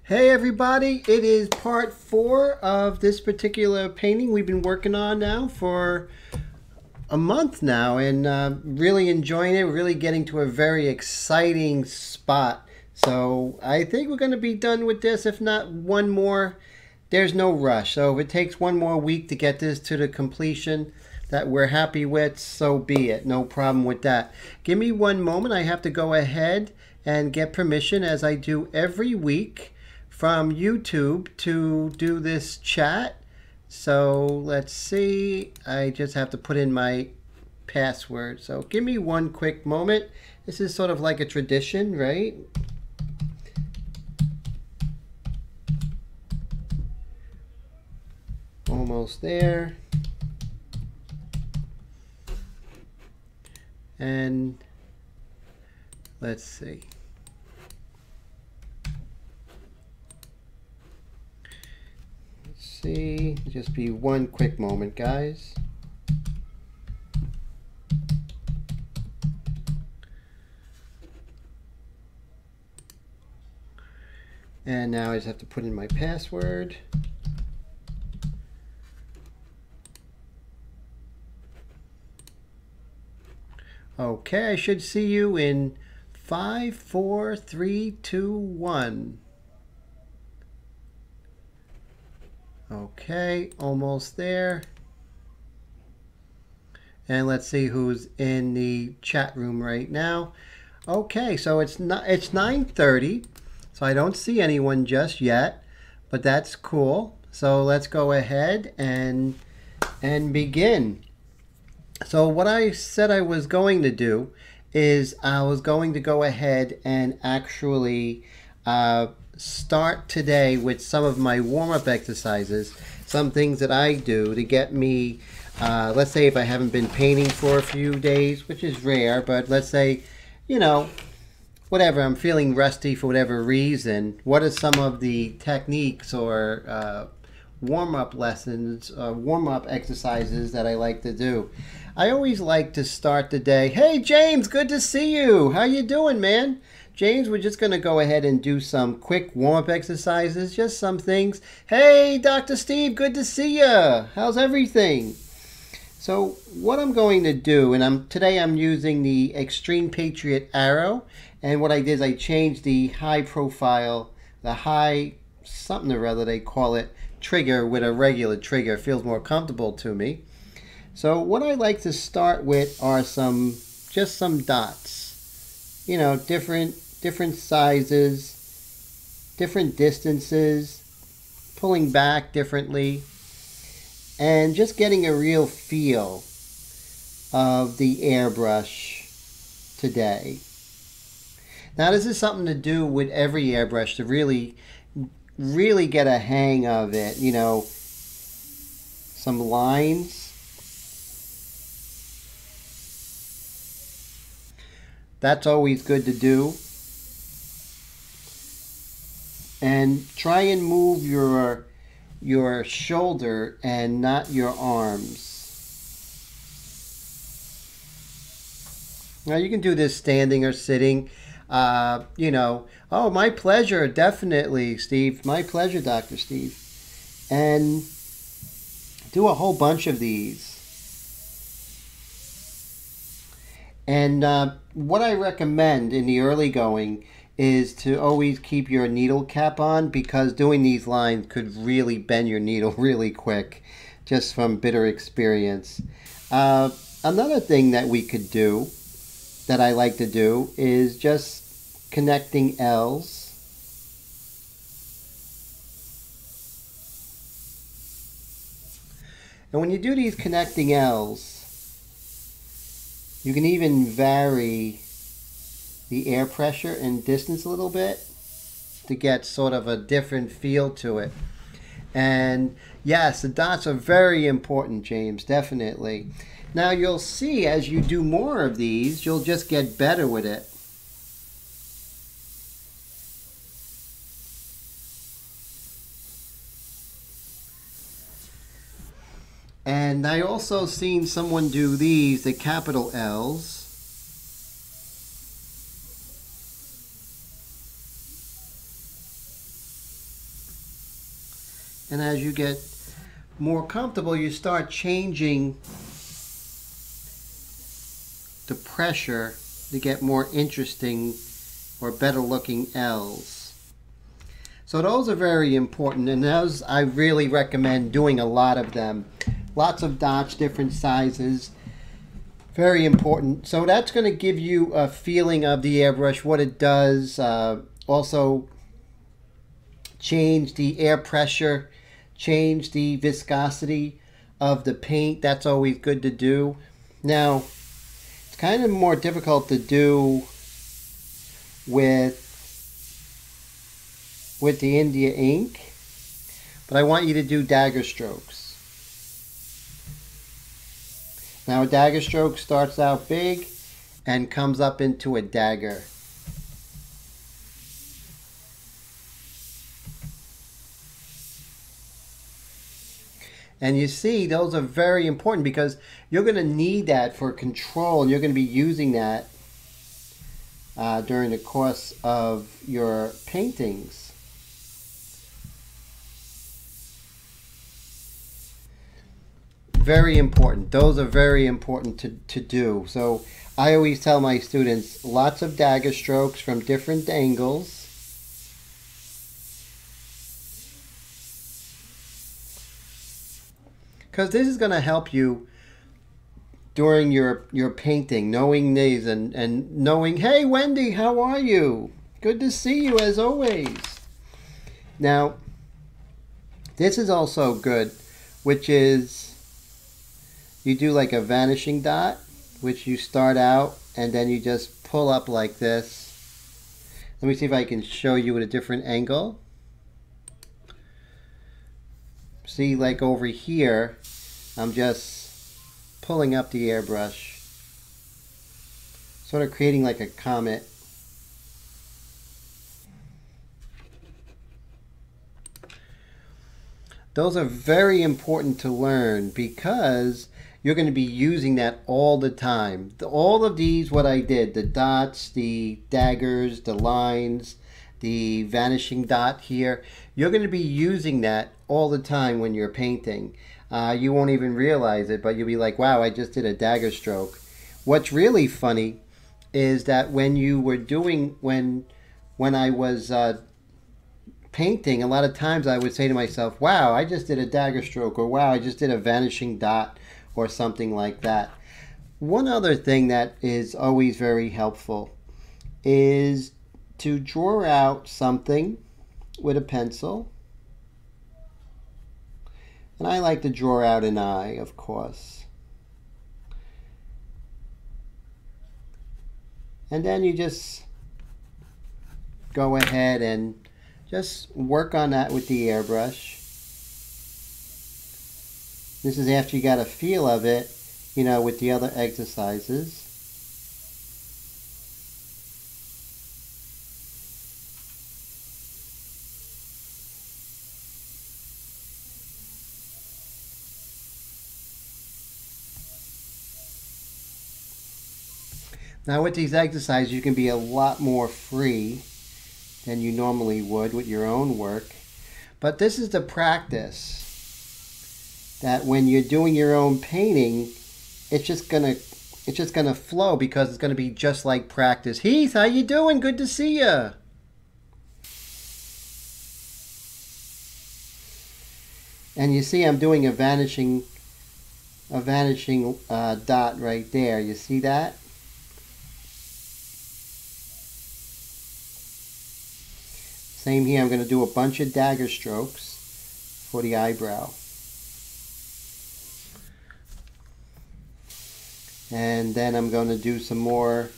Hey everybody, it is part 4 of this particular painting we've been working on now for a month now, and really enjoying it, really getting to a very exciting spot. So I think we're going to be done with this, if not one more. There's no rush, so if it takes one more week to get this to the completion that we're happy with, so be it. No problem with that. Give me one moment. I have to go ahead and get permission, as I do every week, from YouTube to do this chat. So let's see. I just have to put in my password. So give me one quick moment. This is sort of like a tradition, right? Almost there. And let's see. Let's see. Just be one quick moment, guys. And now I just have to put in my password. Okay, I should see you in 5, 4, 3, 2, 1. Okay, almost there. And let's see who's in the chat room right now. Okay, so it's 9:30, so I don't see anyone just yet, but that's cool. So let's go ahead and begin. So what I said I was going to do is I was going to go ahead and actually start today with some of my warm-up exercises, some things that I do to get me, let's say if I haven't been painting for a few days, which is rare, but let's say, you know, whatever, I'm feeling rusty for whatever reason, what are some of the techniques or warm-up lessons, warm-up exercises that I like to do. I always like to start the day. Hey James, good to see you. How you doing, man? James, we're just going to go ahead and do some quick warm-up exercises, just some things. Hey Dr. Steve, good to see you. How's everything? So what I'm going to do, and today I'm using the Extreme Patriot Arrow, and what I did is I changed the high profile, the high something or other they call it, trigger with a regular trigger. It feels more comfortable to me. So what I like to start with are just some dots. You know, different sizes, different distances, pulling back differently, and just getting a real feel of the airbrush today. Now this is something to do with every airbrush to really get a hang of it. You know, some lines. That's always good to do. And try and move your shoulder and not your arms. Now you can do this standing or sitting. You know, oh, my pleasure, definitely, Steve. My pleasure, Dr. Steve. And do a whole bunch of these. And what I recommend in the early going is to always keep your needle cap on, because doing these lines could really bend your needle really quick, just from bitter experience. Another thing that we could do, that I like to do, is just connecting L's. And when you do these connecting L's, you can even vary the air pressure and distance a little bit to get sort of a different feel to it. And yes, the dots are very important, James, definitely. Now you'll see as you do more of these, you'll just get better with it. And I also seen someone do these, the capital L's. And as you get more comfortable, you start changing the pressure to get more interesting or better looking L's. So those are very important, and those I really recommend doing a lot of them. Lots of dots, different sizes. Very important. So that's going to give you a feeling of the airbrush, what it does. Also change the air pressure, change the viscosity of the paint. That's always good to do. Now, it's kind of more difficult to do with the India ink, but I want you to do dagger strokes. Now a dagger stroke starts out big and comes up into a dagger. And you see, those are very important because you're going to need that for control, and you're going to be using that during the course of your paintings. Very important. Those are very important to do. So I always tell my students, lots of dagger strokes from different angles. Because this is going to help you during your painting, knowing these and knowing, hey Wendy, how are you? Good to see you as always. Now, this is also good, which is you do like a vanishing dot, which you start out and then you just pull up like this. Let me see if I can show you at a different angle. See, like over here, I'm just pulling up the airbrush, sort of creating like a comet. Those are very important to learn because you're going to be using that all the time. All of these, what I did, the dots, the daggers, the lines, the vanishing dot here, you're going to be using that all the time when you're painting. You won't even realize it, but you'll be like, wow, I just did a dagger stroke. What's really funny is that when you were doing, when I was painting, a lot of times I would say to myself, wow, I just did a dagger stroke, or wow, I just did a vanishing dot, or something like that. One other thing that is always very helpful is to draw out something with a pencil. And I like to draw out an eye, of course. And then you just go ahead and just work on that with the airbrush. This is after you got a feel of it, you know, with the other exercises. Now with these exercises, you can be a lot more free than you normally would with your own work. But this is the practice that when you're doing your own painting, it's just gonna flow because it's gonna be just like practice. Heath, how you doing? Good to see you. And you see I'm doing a vanishing dot right there. You see that? Same here, I'm going to do a bunch of dagger strokes for the eyebrow. And then I'm going to do some more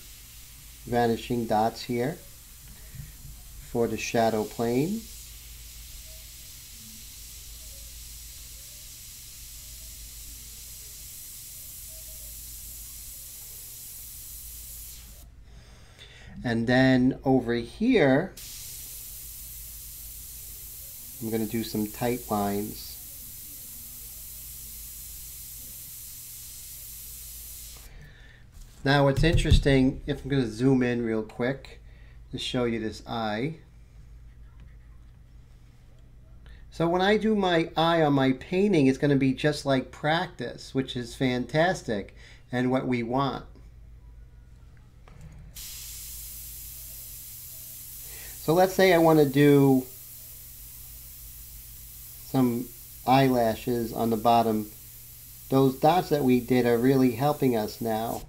vanishing dots here for the shadow plane. And then over here, I'm going to do some tight lines. Now what's interesting, if I'm going to zoom in real quick to show you this eye. So when I do my eye on my painting, it's going to be just like practice, which is fantastic and what we want. So let's say I want to do some eyelashes on the bottom. Those dots that we did are really helping us now.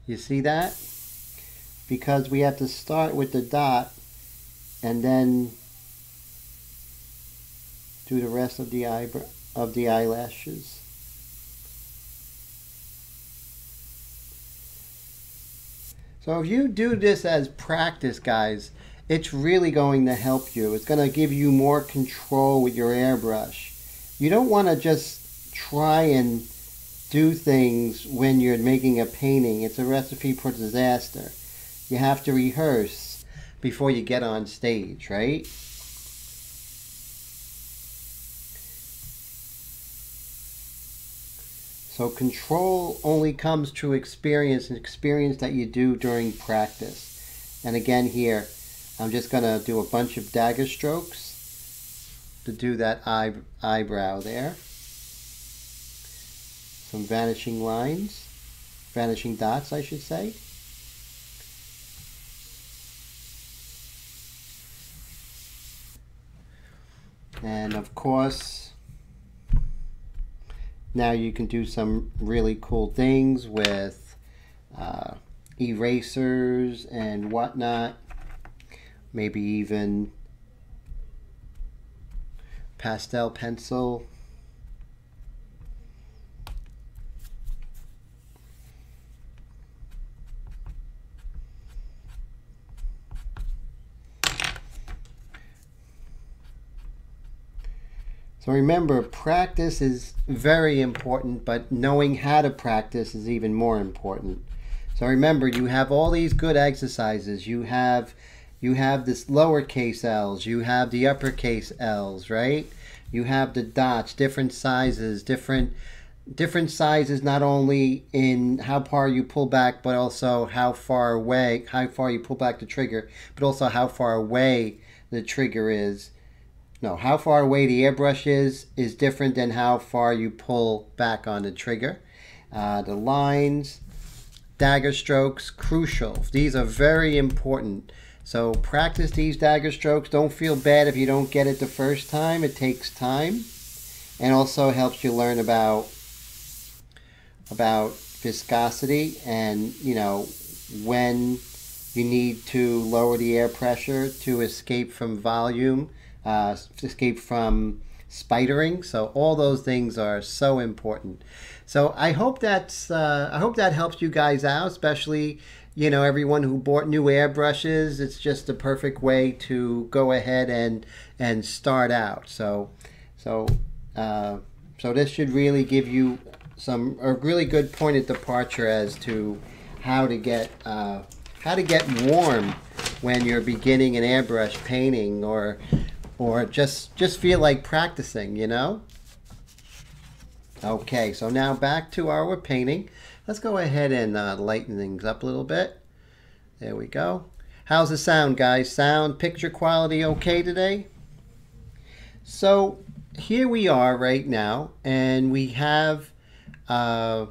You see that? Because we have to start with the dot and then do the rest of the eyelashes. So if you do this as practice, guys, it's really going to help you. It's going to give you more control with your airbrush. You don't want to just try and do things when you're making a painting. It's a recipe for disaster. You have to rehearse before you get on stage, right? So control only comes through experience, and experience that you do during practice. And again here, I'm just going to do a bunch of dagger strokes to do that eyebrow there. Some vanishing lines, vanishing dots I should say. And of course, now you can do some really cool things with erasers and whatnot. Maybe even pastel pencil. So remember, practice is very important, but knowing how to practice is even more important. So remember, you have all these good exercises. You have this lowercase L's, you have the uppercase L's, right? You have the dots, different sizes, different sizes, not only in how far you pull back, but also how far you pull back the trigger, but also how far away the trigger is. No, how far away the airbrush is different than how far you pull back on the trigger. The lines, dagger strokes, crucial. These are very important. So practice these dagger strokes. Don't feel bad if you don't get it the first time. It takes time, and also helps you learn about viscosity and, you know, when you need to lower the air pressure to escape from volume, escape from spidering. So all those things are so important. So I hope that helps you guys out, especially, you know, everyone who bought new airbrushes. It's just the perfect way to go ahead and start out. So this should really give you a really good point of departure as to how to get warm when you're beginning an airbrush painting, or just feel like practicing, you know? Okay, so now back to our painting. Let's go ahead and lighten things up a little bit. There we go. How's the sound, guys? Sound, picture quality okay today? So here we are right now, and we have our,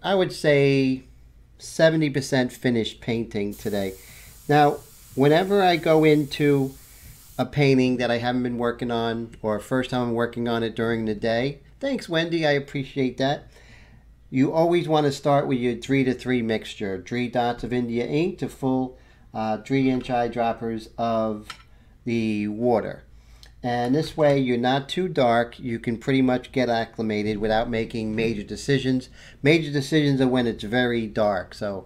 I would say, 70% finished painting today. Now, whenever I go into a painting that I haven't been working on, or first time I'm working on it during the day, thanks Wendy, I appreciate that. You always want to start with your 3-to-3 mixture, 3 dots of India ink to full 3-inch eyedroppers of the water. And this way you're not too dark. You can pretty much get acclimated without making major decisions. Major decisions are when it's very dark. So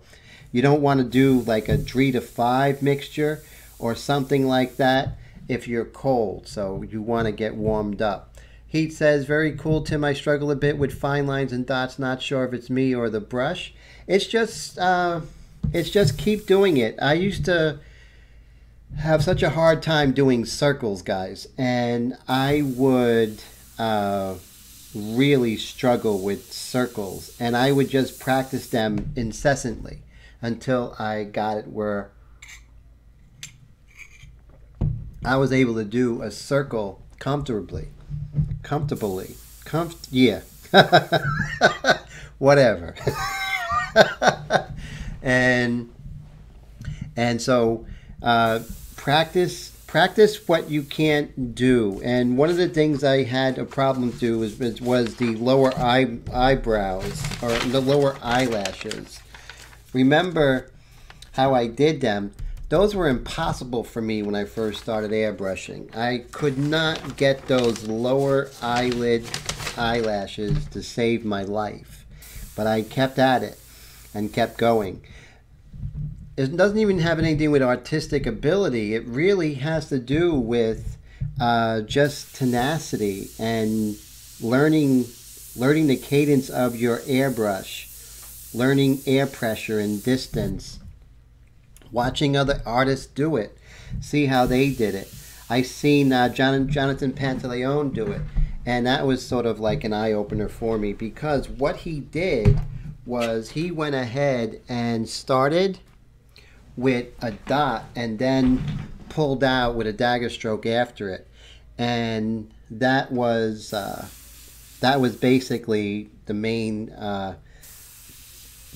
you don't want to do like a 3-to-5 mixture or something like that if you're cold. So you want to get warmed up. Heat says, very cool, Tim. I struggle a bit with fine lines and dots. Not sure if it's me or the brush. It's just keep doing it. I used to have such a hard time doing circles, guys, and I would really struggle with circles, and I would just practice them incessantly until I got it where I was able to do a circle comfortably. Yeah. Whatever. and and so practice what you can't do. And one of the things I had a problem to was the lower eyebrows, or the lower eyelashes. Remember how I did them? Those were impossible for me when I first started airbrushing. I could not get those lower eyelid eyelashes to save my life. But I kept at it and kept going. It doesn't even have anything with artistic ability. It really has to do with just tenacity and learning the cadence of your airbrush, learning air pressure and distance, watching other artists do it, see how they did it. I seen Jonathan Pantaleone do it, and that was sort of like an eye-opener for me, because what he did was he went ahead and started with a dot and then pulled out with a dagger stroke after it, and that was basically the main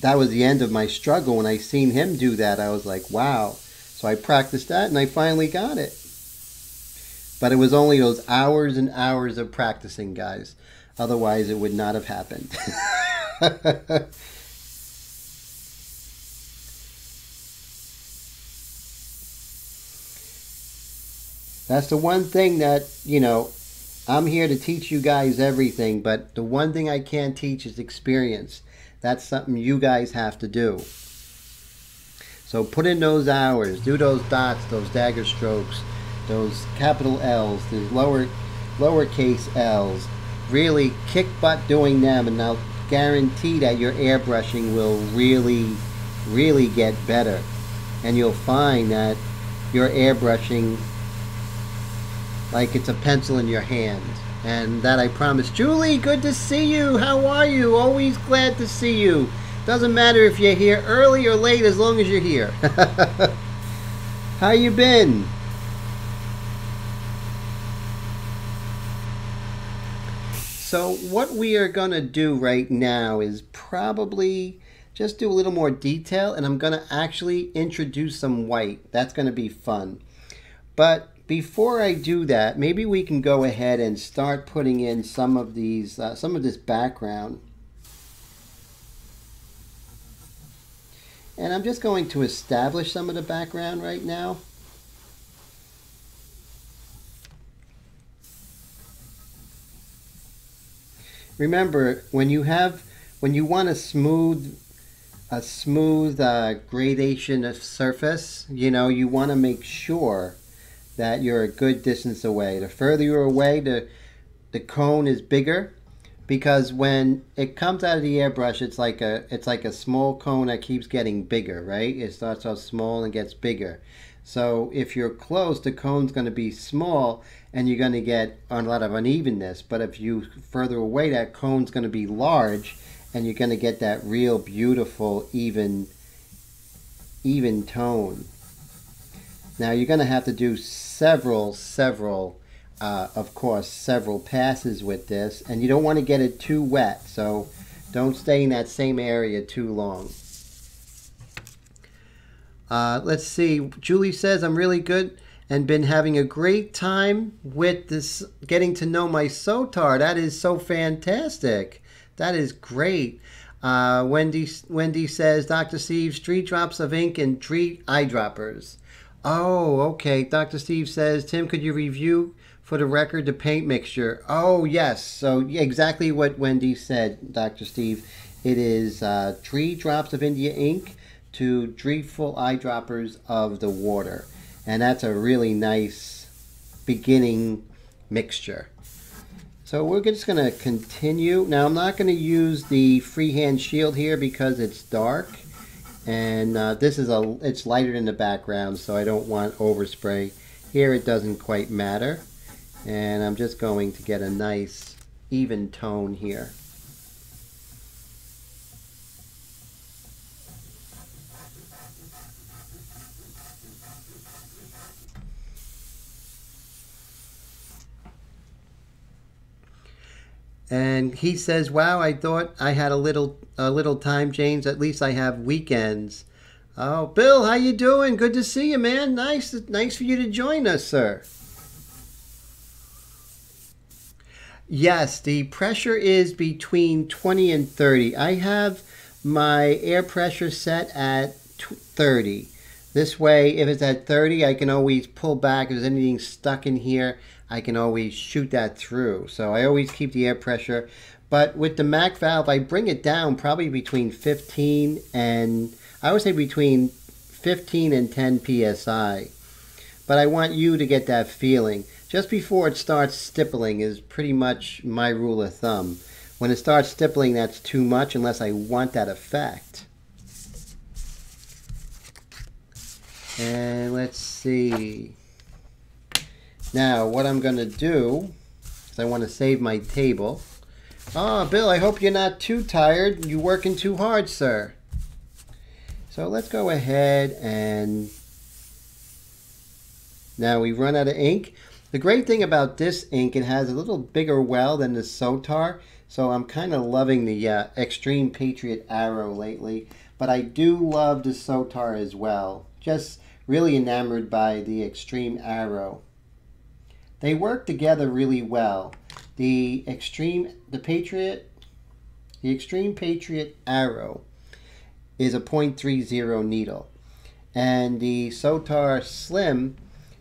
that was the end of my struggle. When I seen him do that, I was like, wow. So I practiced that and I finally got it. But it was only those hours and hours of practicing, guys. Otherwise it would not have happened. That's the one thing that, I'm here to teach you guys everything, but the one thing I can't teach is experience. That's something you guys have to do. So put in those hours, do those dots, those dagger strokes, those capital L's, the lowercase L's. Really kick butt doing them, and I'll guarantee that your airbrushing will really, really get better. And you'll find that your airbrushing like it's a pencil in your hand. And that I promise. Julie, good to see you. How are you? Always glad to see you. Doesn't matter if you're here early or late, as long as you're here. How you been? So what we are going to do right now is probably just do a little more detail, and I'm going to actually introduce some white. That's going to be fun. But before I do that, maybe we can go ahead and start putting in some of these, some of this background. And I'm just going to establish some of the background right now. Remember, when you want a smooth gradation of surface, you want to make sure that you're a good distance away. The further you're away, the cone is bigger, because when it comes out of the airbrush, it's like a small cone that keeps getting bigger, right? It starts off small and gets bigger. So if you're close, the cone's going to be small and you're going to get a lot of unevenness. But if you further away, that cone's going to be large and you're going to get that real beautiful even tone. Now you're going to have to do several passes with this, and you don't want to get it too wet, so don't stay in that same area too long. Let's see. Julie says, I'm really good and been having a great time with this, getting to know my Sotar. That is so fantastic. That is great. Wendy says, Dr. Steve, 3 drops of ink and 3 eyedroppers. Oh, okay. Dr. Steve says, Tim, could you review for the record the paint mixture? Oh, yes. So exactly what Wendy said, Dr. Steve. It is 3 drops of India ink to 3 full eyedroppers of the water. And that's a really nice beginning mixture. So we're just going to continue. Now I'm not going to use the freehand shield here because it's dark. And this is it's lighter in the background, so I don't want overspray. Here it doesn't quite matter. And I'm just going to get a nice even tone here. And he says, "Wow, I thought I had a little time, James. At least I have weekends." Oh, Bill, how you doing? Good to see you, man. Nice for you to join us, sir. Yes, the pressure is between 20 and 30. I have my air pressure set at 30. This way, if it's at 30, I can always pull back. If there's anything stuck in here, I can always shoot that through. So I always keep the air pressure. But with the Mac valve, I bring it down probably between 15 and, I would say between 15 and 10 psi. But I want you to get that feeling. Just before it starts stippling is pretty much my rule of thumb. When it starts stippling, that's too much unless I want that effect. And let's see. Now, what I'm going to do is I want to save my table. Oh, Bill, I hope you're not too tired. You're working too hard, sir. So let's go ahead and now we run out of ink. The great thing about this ink, it has a little bigger well than the Sotar, so I'm kind of loving the Extreme Patriot Arrow lately, but I do love the Sotar as well. Just really enamored by the Extreme Arrow. They work together really well. The Extreme Patriot Arrow is a .30 needle, and the Sotar Slim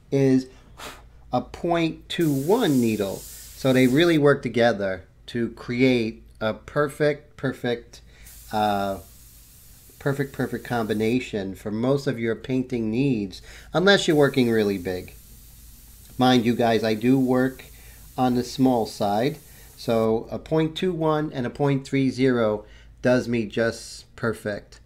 is a .21 needle. So they really work together to create a perfect combination for most of your painting needs, unless you're working really big. Mind you guys, I do work on the small side, so a .21 and a .30 does me just perfect.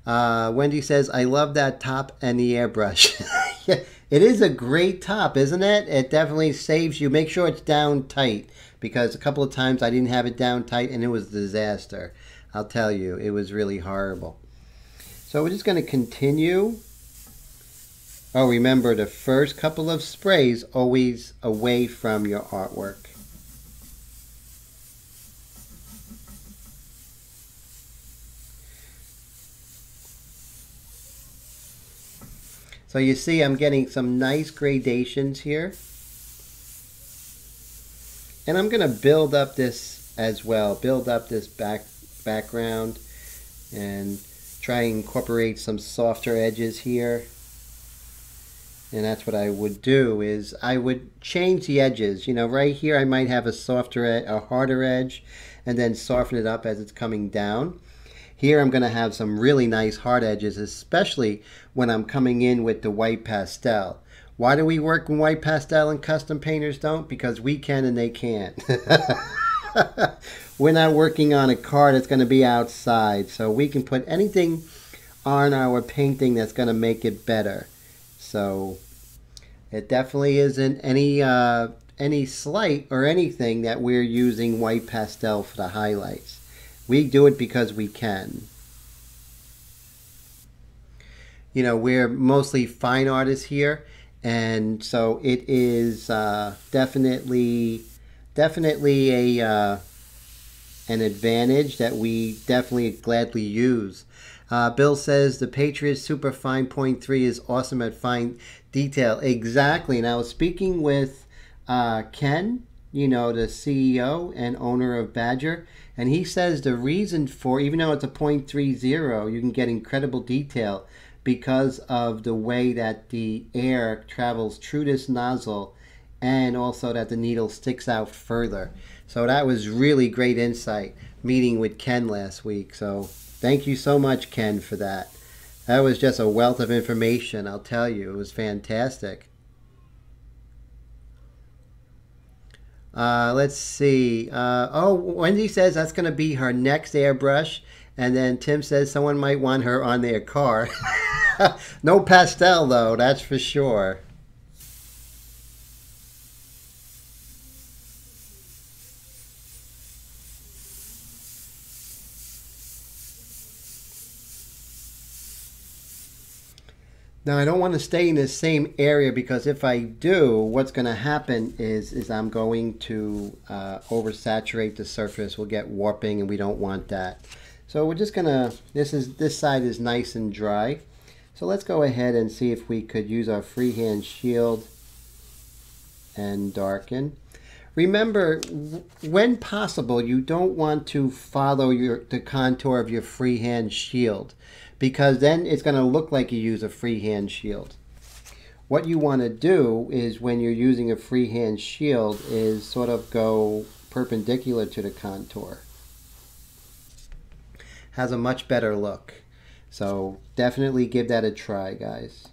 Wendy says, I love that top and the airbrush. Yeah, it is a great top, isn't it? It definitely saves you. Make sure it's down tight, because a couple of times I didn't have it down tight and it was a disaster. I'll tell you, it was really horrible. So we're just going to continue. Oh, remember, the first couple of sprays always away from your artwork. So you see I'm getting some nice gradations here. And I'm going to build up this as well. Build up this background and try and incorporate some softer edges here. And that's what I would do, is I would change the edges. You know, right here I might have a harder edge, and then soften it up as it's coming down. Here I'm going to have some really nice hard edges, especially when I'm coming in with the white pastel. Why do we work in white pastel and custom painters don't? Because we can and they can't. We're not working on a card that's going to be outside, so we can put anything on our painting that's going to make it better. So it definitely isn't any slight or anything that we're using white pastel for the highlights. We do it because we can. You know, we're mostly fine artists here, and so it is definitely an advantage that we definitely gladly use. Bill says the Patriot Super Fine .3 is awesome at fine detail. Exactly. And I was speaking with Ken, you know, the CEO and owner of Badger, and he says the reason for, even though it's a .30, you can get incredible detail because of the way that the air travels through this nozzle, and also that the needle sticks out further. So that was really great insight meeting with Ken last week. So thank you so much, Ken, for that. That was just a wealth of information, I'll tell you. It was fantastic. Let's see. Oh, Wendy says that's going to be her next airbrush. And then Tim says someone might want her on their car. No pastel, though, that's for sure. Now I don't want to stay in the same area because if I do, what's going to happen is I'm going to oversaturate the surface. We'll get warping and we don't want that. So we're just going to, this side is nice and dry. So let's go ahead and see if we could use our freehand shield and darken. Remember, when possible, you don't want to follow the contour of your freehand shield because then it's going to look like you use a freehand shield. What you want to do is when you're using a freehand shield is sort of go perpendicular to the contour. Has a much better look. So definitely give that a try, guys.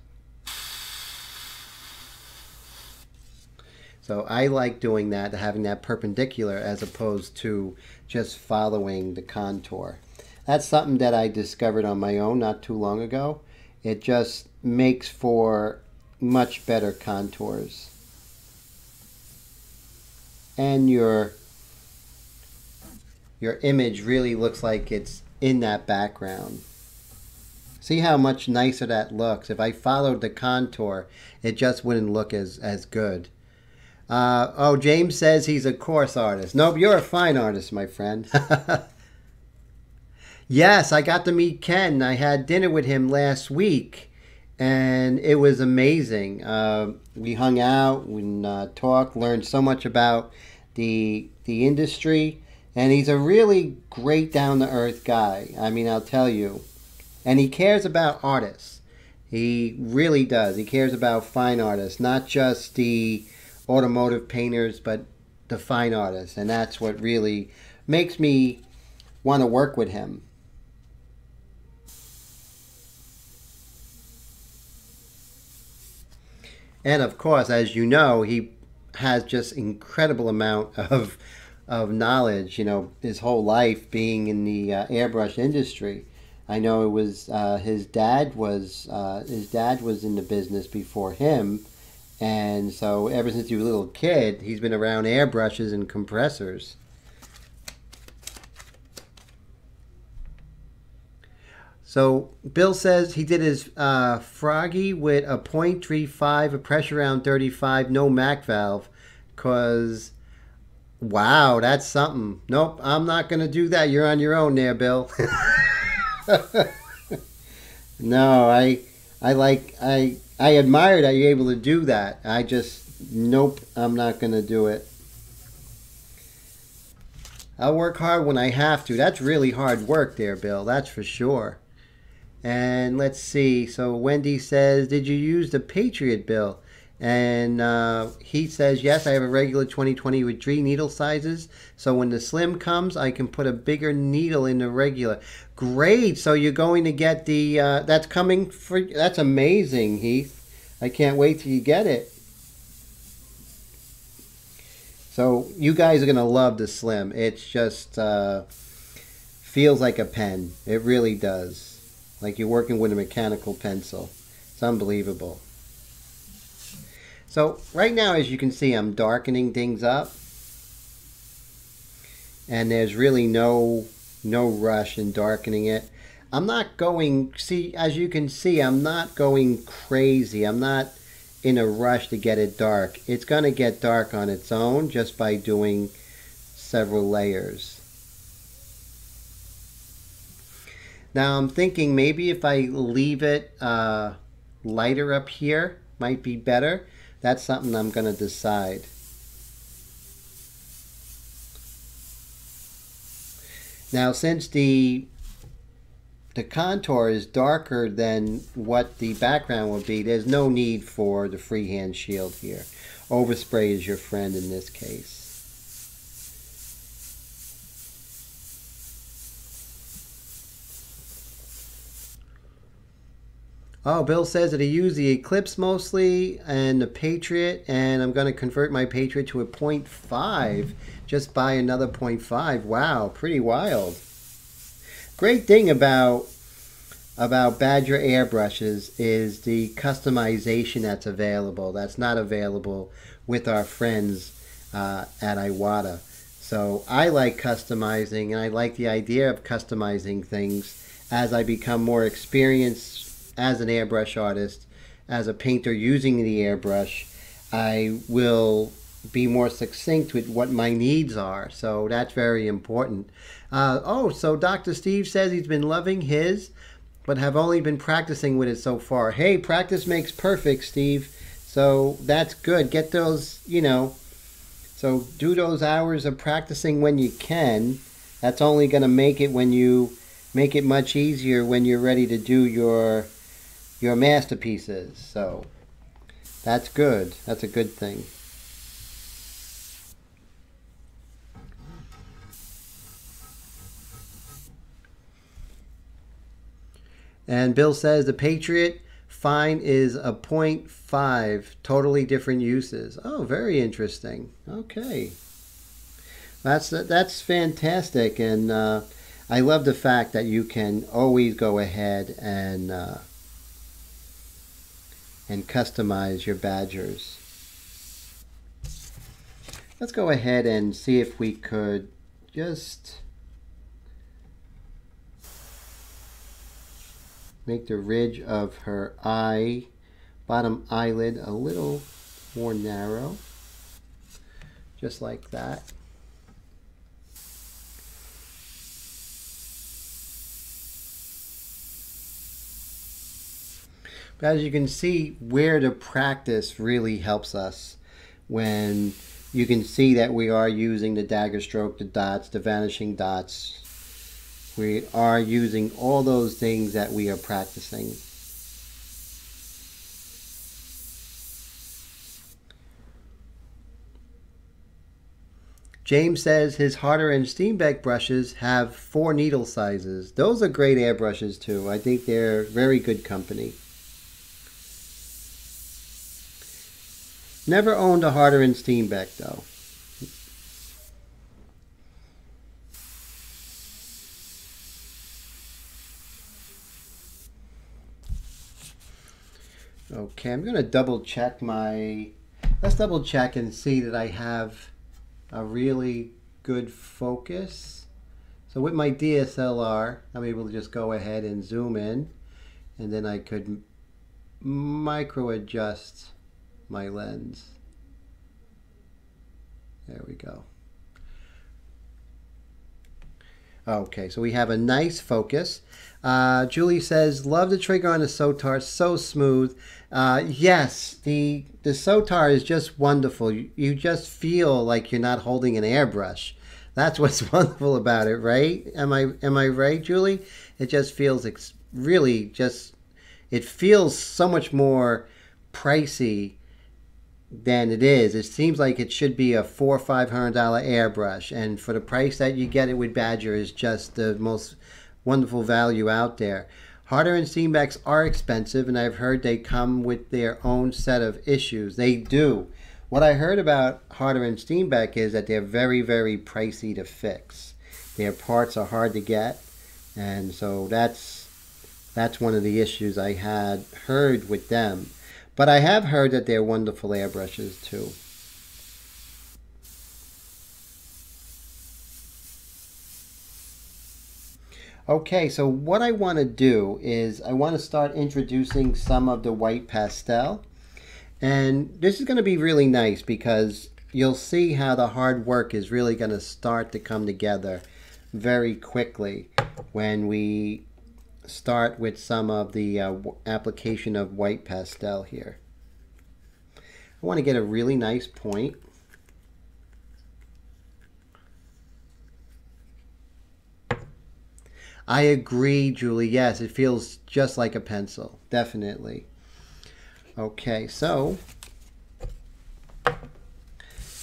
So I like doing that, having that perpendicular as opposed to just following the contour. That's something that I discovered on my own not too long ago. It just makes for much better contours. And your image really looks like it's in that background. See how much nicer that looks. If I followed the contour, it just wouldn't look as good. Oh, James says he's a coarse artist. Nope, you're a fine artist, my friend. Yes, I got to meet Ken. I had dinner with him last week, and it was amazing. We hung out, we talked, learned so much about the industry, and he's a really great down-to-earth guy. I mean, I'll tell you. And he cares about artists. He really does. He cares about fine artists, not just the automotive painters, but the fine artists. And that's what really makes me want to work with him. And of course, as you know, he has just incredible amount of knowledge, you know, his whole life being in the airbrush industry. I know it was his dad was in the business before him, and so ever since he was a little kid, he's been around airbrushes and compressors. So Bill says he did his Froggy with a .35, a pressure round 35, no Mac valve, cause wow, that's something. Nope, I'm not gonna do that. You're on your own there, Bill. No, I admire that you're able to do that. I just, nope, I'm not going to do it. I'll work hard when I have to. That's really hard work there, Bill. That's for sure. And let's see. So Wendy says, did you use the Patriot, Bill? And he says, yes, I have a regular 2020 with 3 needle sizes. So when the slim comes, I can put a bigger needle in the regular. Great. So you're going to get the, that's coming for, that's amazing, Heath. I can't wait till you get it. So you guys are going to love the slim. It's just feels like a pen. It really does. Like you're working with a mechanical pencil. It's unbelievable. So right now, as you can see, I'm darkening things up. And there's really no rush in darkening it. I'm not going, see, as you can see, I'm not going crazy. I'm not in a rush to get it dark. It's going to get dark on its own just by doing several layers. Now I'm thinking maybe if I leave it lighter up here, might be better. That's something I'm going to decide. Now since the contour is darker than what the background would be, there's no need for the freehand shield here. Overspray is your friend in this case. Oh, Bill says that he used the Eclipse mostly and the Patriot, and I'm going to convert my Patriot to a .5. Just buy another .5. Wow, pretty wild. Great thing about Badger airbrushes is the customization that's available. That's not available with our friends at Iwata. So I like customizing, and I like the idea of customizing things as I become more experienced as an airbrush artist as a painter using the airbrush, I will be more succinct with what my needs are. So that's very important. So Dr. Steve says he's been loving his, but have only been practicing with it so far. Hey, practice makes perfect, Steve. So that's good. Get those, so do those hours of practicing when you can. That's only going to make it much easier when you're ready to do your masterpieces. So that's good. That's a good thing. And Bill says the Patriot fine is a 0.5, totally different uses. Oh, very interesting. Okay. That's fantastic, and I love the fact that you can always go ahead and customize your badgers. Let's go ahead and see if we could just make the ridge of her bottom eyelid a little more narrow, just like that. But as you can see, where to practice really helps us when you can see that we are using the dagger stroke, the dots, the vanishing dots. We are using all those things that we are practicing. James says his Harder and Steenbeck brushes have 4 needle sizes. Those are great airbrushes too. I think they're very good company. Never owned a Harder and Steenbeck though. Okay, I'm going to double check let's double check and see that I have a really good focus. So with my DSLR, I'm able to just go ahead and zoom in, and then I could micro adjust my lens. There we go. Okay, so we have a nice focus. Julie says, love the trigger on the Sotar, so smooth. Yes, the Sotar is just wonderful. You just feel like you're not holding an airbrush. That's what's wonderful about it, right? Am I right, Julie? It just feels it feels so much more pricey than it is. It seems like it should be a $400 or $500 airbrush, and for the price that you get it with Badger is just the most wonderful value out there. Harder and Steenbecks are expensive, and I've heard they come with their own set of issues. They do. What I heard about Harder and Steenbeck is that they're very, very pricey to fix. Their parts are hard to get, and so that's one of the issues I had heard with them. But I have heard that they're wonderful airbrushes too. Okay, so what I want to do is I want to start introducing some of the white pastel. And this is going to be really nice because you'll see how the hard work is really going to start to come together very quickly when we start with some of the application of white pastel here. I want to get a really nice point. I agree, Julie. Yes, it feels just like a pencil. Definitely. Okay, so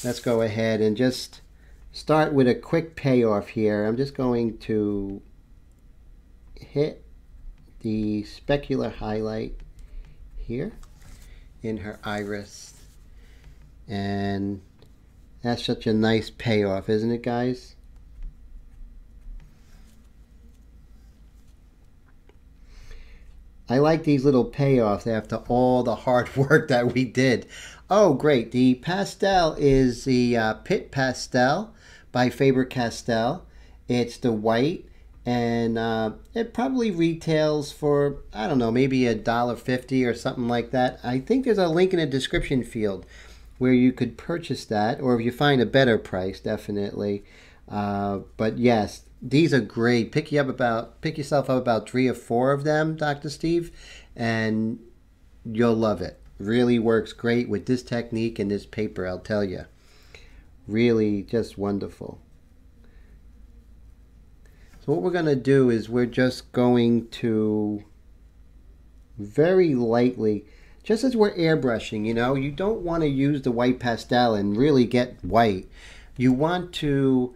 let's go ahead and just start with a quick payoff here. I'm just going to hit the specular highlight here in her iris, and that's such a nice payoff, isn't it, guys? I like these little payoffs after all the hard work that we did. Oh, great. The pastel is the Pit Pastel by Faber-Castell. It's the white, and it probably retails for, I don't know, maybe $1.50 or something like that. I think there's a link in the description field where you could purchase that, or if you find a better price, definitely. But yes, these are great. Pick yourself up about 3 or 4 of them, Dr. Steve, and you'll love it. Really works great with this technique and this paper, I'll tell you. Really just wonderful. So what we're going to do is we're just going to very lightly, just as we're airbrushing, you don't want to use the white pastel and really get white. You want to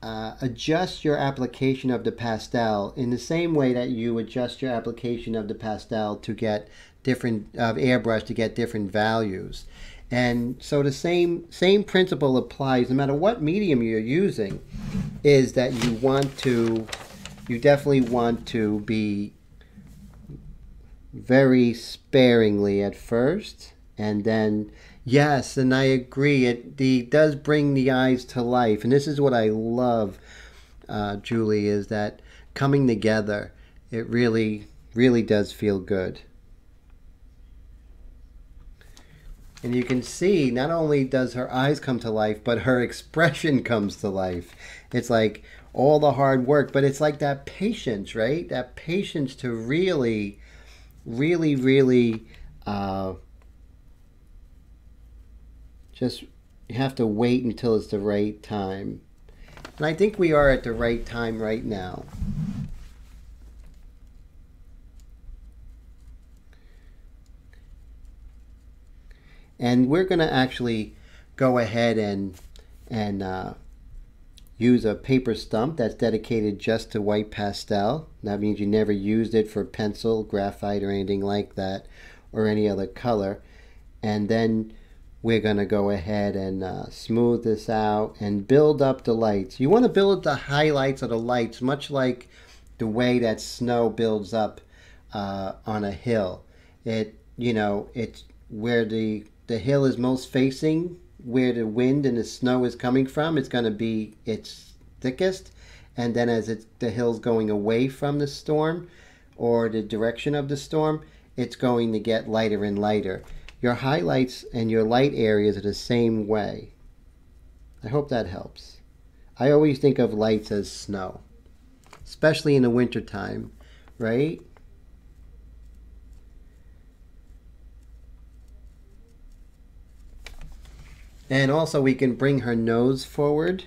adjust your application of the pastel in the same way that you adjust your application of the pastel to get different airbrush to get different values. And so the same principle applies no matter what medium you're using, is that you definitely want to be very sparingly at first, and then yes, and I agree, it does bring the eyes to life, and this is what I love, Julie, is that coming together, it really does feel good. And you can see not only does her eyes come to life, but her expression comes to life. It's like all the hard work, but it's like that patience, right? That patience to really just have to wait until it's the right time. And I think we are at the right time right now. And we're going to actually go ahead and use a paper stump that's dedicated just to white pastel. That means you never used it for pencil, graphite, or anything like that, or any other color. And then we're going to go ahead and smooth this out and build up the lights. You want to build the highlights of the lights, much like the way that snow builds up on a hill. It's where the hill is most facing, where the wind and the snow is coming from, it's going to be its thickest. And then as the hill's going away from the storm or the direction of the storm, it's going to get lighter and lighter. Your highlights and your light areas are the same way. I hope that helps. I always think of lights as snow, especially in the wintertime, right? And also we can bring her nose forward.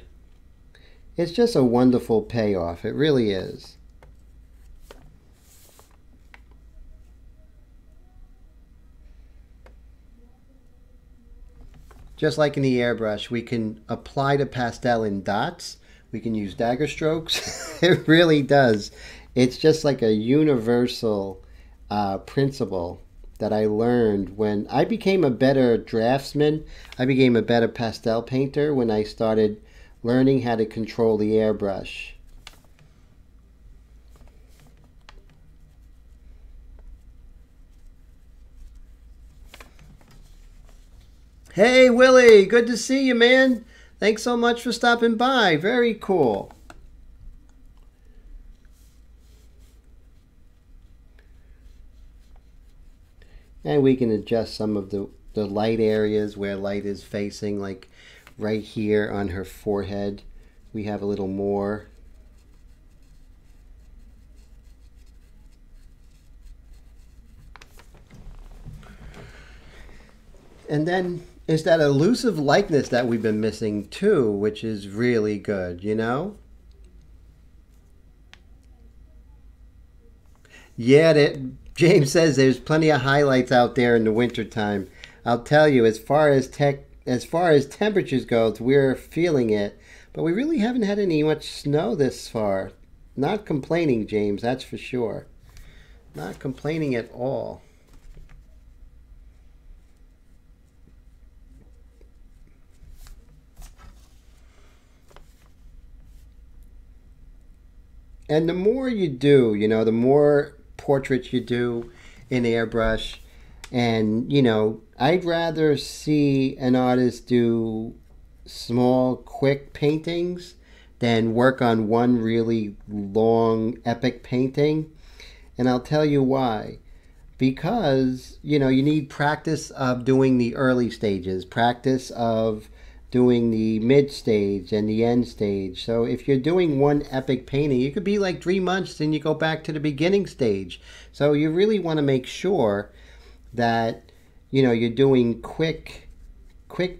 It's just a wonderful payoff. It really is. Just like in the airbrush, we can apply the pastel in dots. We can use dagger strokes. It really does. It's just like a universal principle that I learned when I became a better draftsman. I became a better pastel painter when I started learning how to control the airbrush. Hey Willie, good to see you, man. Thanks so much for stopping by. Very cool. And we can adjust some of the light areas where light is facing, like right here on her forehead. We have a little more. And then it's that elusive likeness that we've been missing too, which is really good, Yeah, James says there's plenty of highlights out there in the wintertime. I'll tell you, as far as temperatures go, we're feeling it, but we really haven't had any much snow this far. Not complaining, James, that's for sure. Not complaining at all. And the more you do, the more portraits you do in airbrush, and I'd rather see an artist do small quick paintings than work on one really long epic painting. And I'll tell you why. Because, you know, you need practice of doing the early stages, practice of doing the mid stage and the end stage. So if you're doing one epic painting, it could be like 3 months, then you go back to the beginning stage. So you really want to make sure that, you know, you're doing quick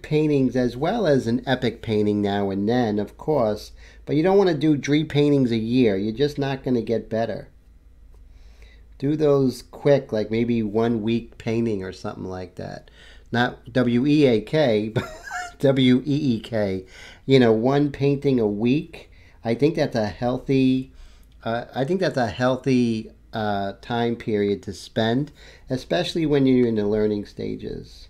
paintings as well as an epic painting now and then, of course. But you don't want to do 3 paintings a year. You're just not going to get better. Do those quick, like maybe 1 week painting or something like that. Not W-E-A-K, but W-E-E-K. You know, one painting a week. I think that's a healthy. Time period to spend, especially when you're in the learning stages.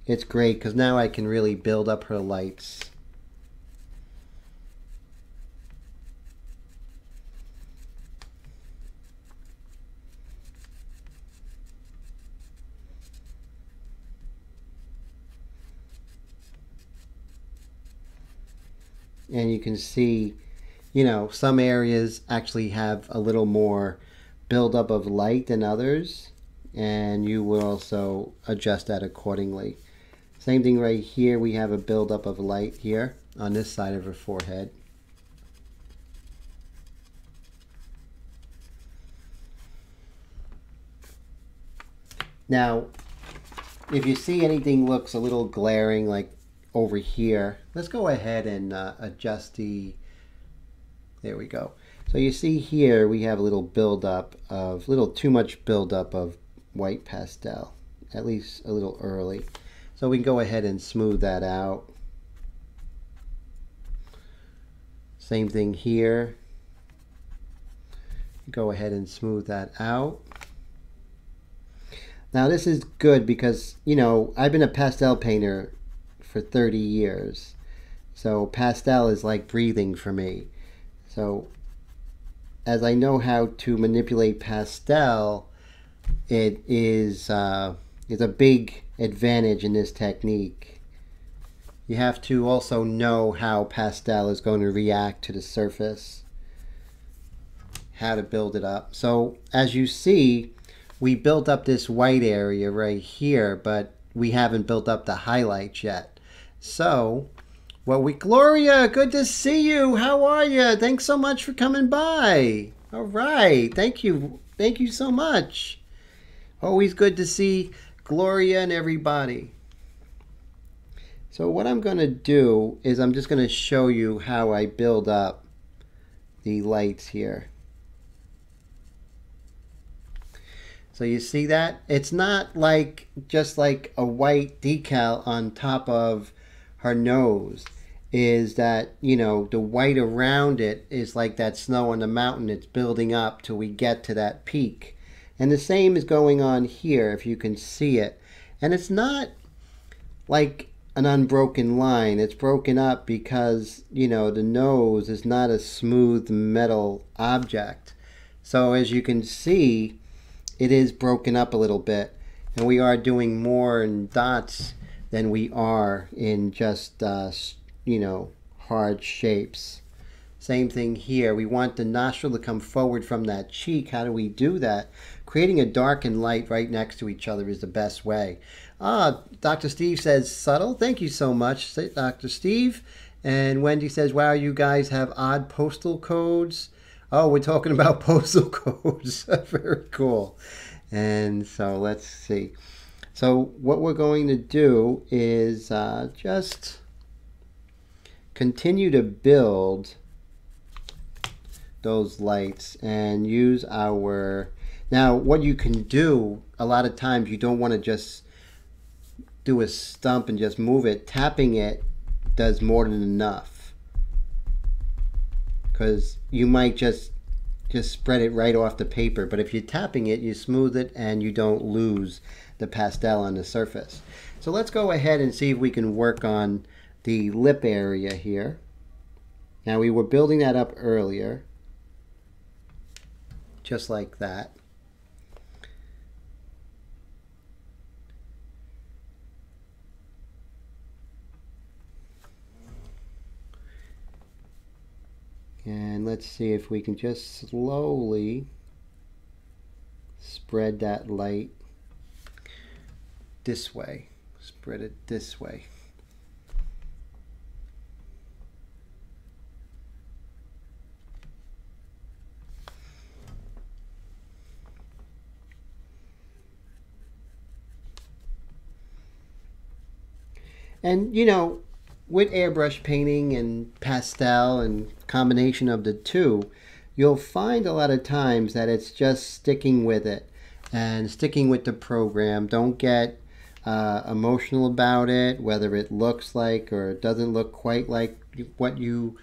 It's great because now I can really build up her lights. And you can see, you know, some areas actually have a little more buildup of light than others, and you will also adjust that accordingly. Same thing right here, we have a buildup of light here on this side of her forehead. Now, if you see anything looks a little glaring, like over here, let's go ahead and adjust the, there we go. So you see here we have a little too much buildup of white pastel, at least a little early. So we can go ahead and smooth that out. Same thing here. Go ahead and smooth that out. Now this is good because, you know, I've been a pastel painter for 30 years. So pastel is like breathing for me. So as I know how to manipulate pastel, it is a big advantage in this technique. You have to also know how pastel is going to react to the surface, how to build it up. So as you see, we built up this white area right here, but we haven't built up the highlights yet. So, Gloria, good to see you. How are you? Thanks so much for coming by. All right. Thank you. Thank you so much. Always good to see Gloria and everybody. So what I'm going to do is I'm just going to show you how I build up the lights here. So you see that? It's not like just like a white decal on top of her nose. Is that, you know, the white around it is like that snow on the mountain. It's building up till we get to that peak. And the same is going on here, if you can see it. And it's not like an unbroken line. It's broken up because, you know, the nose is not a smooth metal object. So as you can see, it is broken up a little bit. And we are doing more in dots than we are in just, you know, hard shapes. Same thing here. We want the nostril to come forward from that cheek. How do we do that? Creating a dark and light right next to each other is the best way. Dr. Steve says subtle. Thank you so much, Dr. Steve. And Wendy says, wow, you guys have odd postal codes. Oh, we're talking about postal codes. Very cool. And so let's see. So what we're going to do is just continue to build those lights and use our... Now what you can do, a lot of times you don't want to just do a stump and just move it. Tapping it does more than enough, because you might just spread it right off the paper. But if you're tapping it, you smooth it and you don't lose the pastel on the surface. So let's go ahead and see if we can work on the lip area here. Now we were building that up earlier, just like that. And let's see if we can just slowly spread that light this way. Spread it this way. And you know, with airbrush painting and pastel and combination of the two, you'll find a lot of times that it's just sticking with it and sticking with the program. Don't get emotional about it, whether it looks like or doesn't look quite like what you're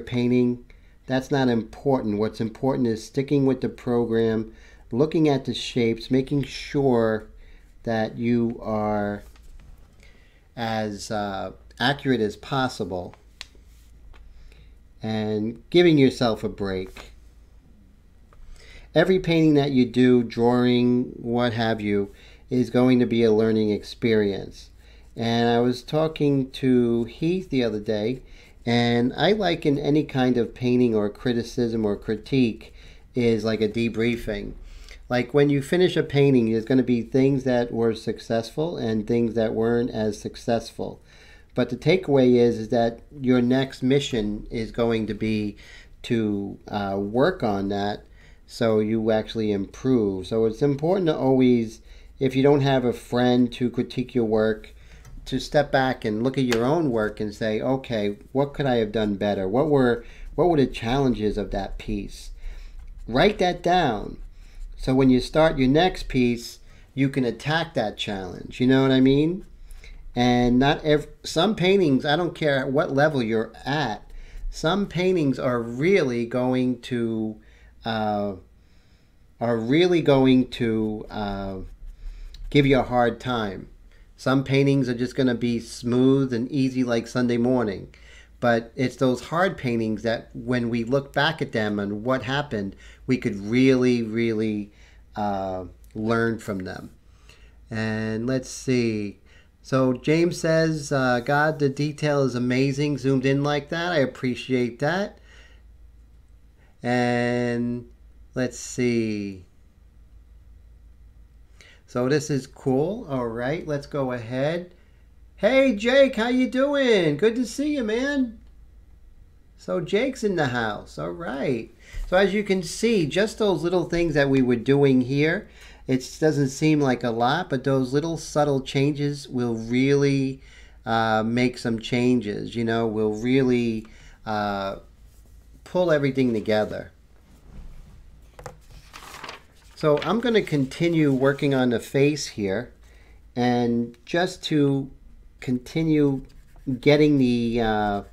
painting. That's not important. What's important is sticking with the program, looking at the shapes, making sure that you are as accurate as possible, and giving yourself a break. Every painting that you do, drawing, what have you, is going to be a learning experience. And I was talking to Heath the other day, and I liken any kind of painting or criticism or critique is like a debriefing. Like when you finish a painting, there's going to be things that were successful and things that weren't as successful. But the takeaway is that your next mission is going to be to work on that so you actually improve. So it's important to always, if you don't have a friend to critique your work, to step back and look at your own work and say, okay, what could I have done better? What were the challenges of that piece? Write that down. So when you start your next piece, you can attack that challenge. You know what I mean? And some paintings, I don't care at what level you're at, some paintings are really going to give you a hard time. Some paintings are just going to be smooth and easy like Sunday morning. But it's those hard paintings that when we look back at them and what happened, we could really, really learn from them. And let's see. So James says, God, the detail is amazing. Zoomed in like that. I appreciate that. And let's see. So this is cool. All right, let's go ahead. Hey, Jake, how you doing? Good to see you, man. So Jake's in the house. All right. So as you can see, just those little things that we were doing here, it doesn't seem like a lot, but those little subtle changes will really make some changes. You know, will really pull everything together. So I'm going to continue working on the face here, and just to continue getting the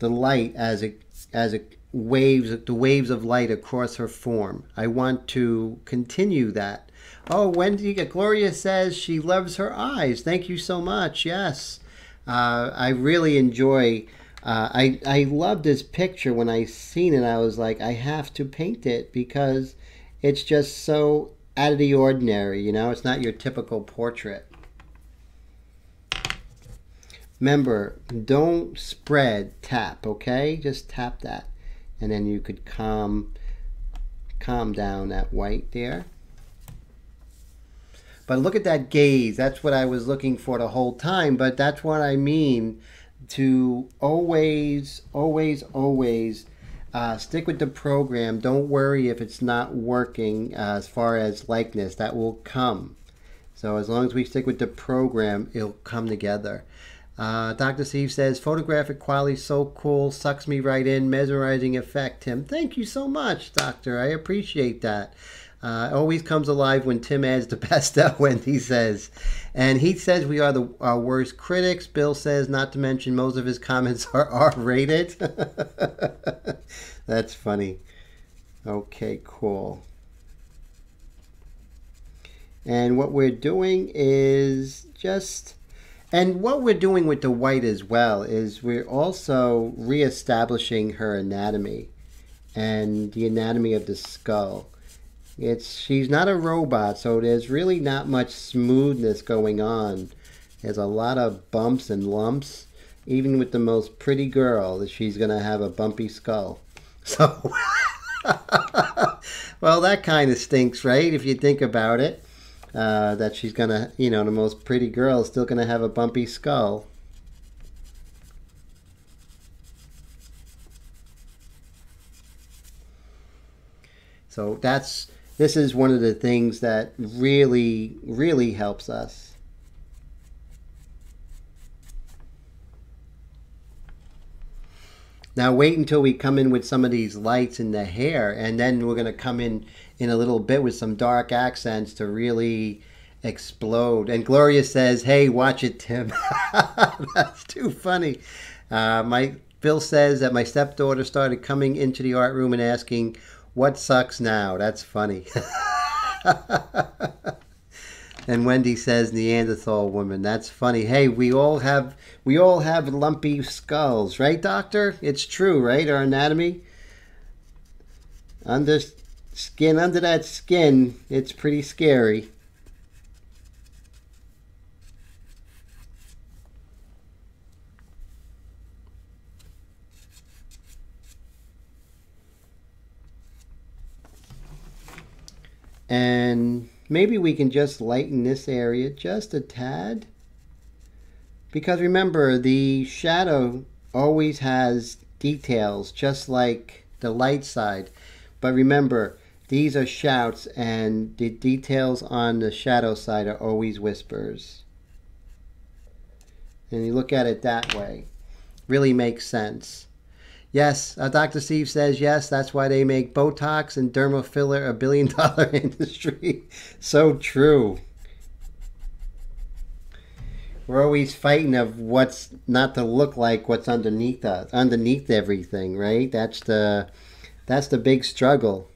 light as it waves of light across her form. I want to continue that. Oh, Gloria says she loves her eyes. Thank you so much. Yes, I really enjoy. I love this picture. When I seen it, I was like, I have to paint it because it's just so out of the ordinary. You know, it's not your typical portrait. Remember, don't spread, tap, okay? Just tap that. And then you could calm down that white there. But look at that gaze. That's what I was looking for the whole time. But that's what I mean, to always, always, always stick with the program. Don't worry if it's not working as far as likeness. That will come. So as long as we stick with the program, it'll come together. Dr. Steve says, photographic quality so cool, sucks me right in, mesmerizing effect, Tim. Thank you so much, Doctor. I appreciate that. It always comes alive when Tim adds the pastel, Wendy says. And he says we are our worst critics. Bill says, not to mention most of his comments are R-rated. That's funny. Okay, cool. And what we're doing is just... And what we're doing with the white as well is we're also reestablishing her anatomy and the anatomy of the skull. She's not a robot, so there's really not much smoothness going on. There's a lot of bumps and lumps. Even with the most pretty girl, that she's going to have a bumpy skull. So, well, that kind of stinks, right? If you think about it, that she's going to, you know, the most pretty girl is still going to have a bumpy skull. So this is one of the things that really, really helps us. Now wait until we come in with some of these lights in the hair, and then we're going to come in a little bit with some dark accents to really explode. And Gloria says, hey, watch it, Tim. That's too funny. Bill says that my stepdaughter started coming into the art room and asking, what sucks now? That's funny. And Wendy says Neanderthal woman. That's funny. Hey, we all have lumpy skulls, right, doctor? It's true, right? Our anatomy. Under that skin, it's pretty scary. And maybe we can just lighten this area just a tad. Because remember, the shadow always has details, just like the light side. But remember, these are shouts, and the details on the shadow side are always whispers. And you look at it that way. Really makes sense. Yes, Dr. Steve says yes, that's why they make Botox and dermal filler a billion-dollar industry. So true. We're always fighting of what's not to look like what's underneath us, underneath everything, right? That's the big struggle.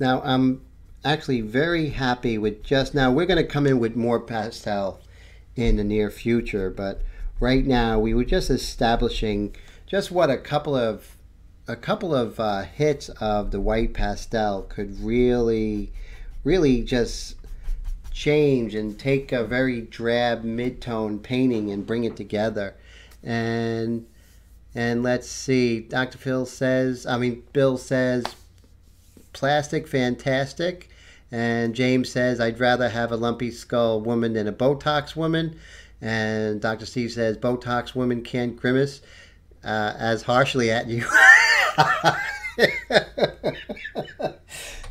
Now, I'm actually very happy with just now. We're going to come in with more pastel in the near future, but right now we were just establishing just what a couple of hits of the white pastel could really just change and take a very drab mid-tone painting and bring it together. And let's see, Bill says plastic fantastic, and James says I'd rather have a lumpy skull woman than a Botox woman, and Dr. Steve says Botox women can't grimace as harshly at you.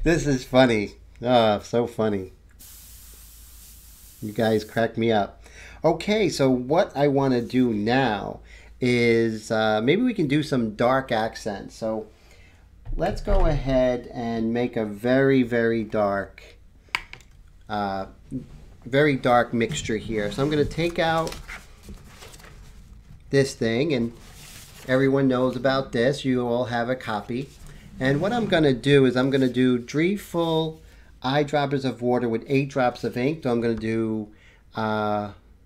This is funny. Oh, so funny. You guys crack me up. Okay, so what I want to do now is maybe we can do some dark accents. So let's go ahead and make a very dark mixture here. So I'm going to take out this thing, and everyone knows about this. You all have a copy. And what I'm going to do is I'm going to do 3 full eyedroppers of water with 8 drops of ink. So I'm going to do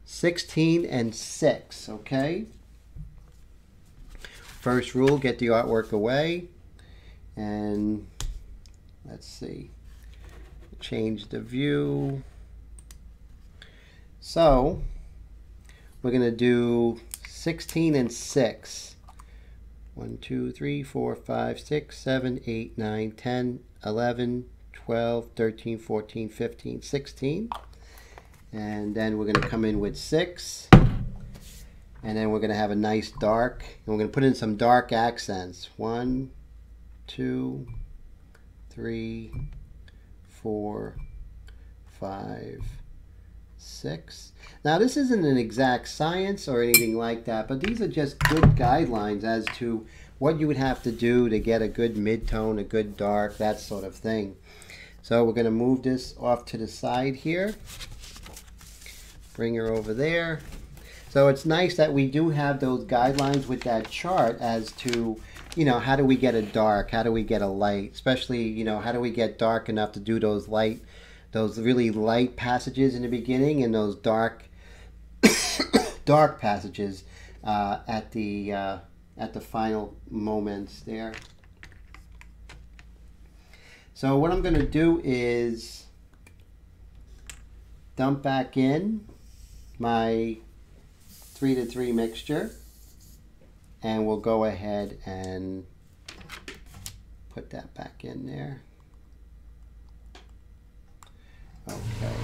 16 and 6, okay? First rule, get the artwork away. And let's see, change the view. So we're going to do 16 and 6. 1, 2, 3, 4, 5, 6, 7, 8, 9, 10, 11, 12, 13, 14, 15, 16. And then we're going to come in with 6. And then we're going to have a nice dark. And we're going to put in some dark accents. 1, 2, 3, 4, 5, 6. Now this isn't an exact science or anything like that, but these are just good guidelines as to what you would have to do to get a good mid-tone, a good dark, that sort of thing. So we're going to move this off to the side here. Bring her over there. So it's nice that we do have those guidelines with that chart as to you know, how do we get a dark? How do we get a light? Especially, you know, how do we get dark enough to do those those really light passages in the beginning and those dark, dark passages at the final moments there. So what I'm going to do is dump back in my 3-to-3 mixture, and we'll go ahead and put that back in there. Okay.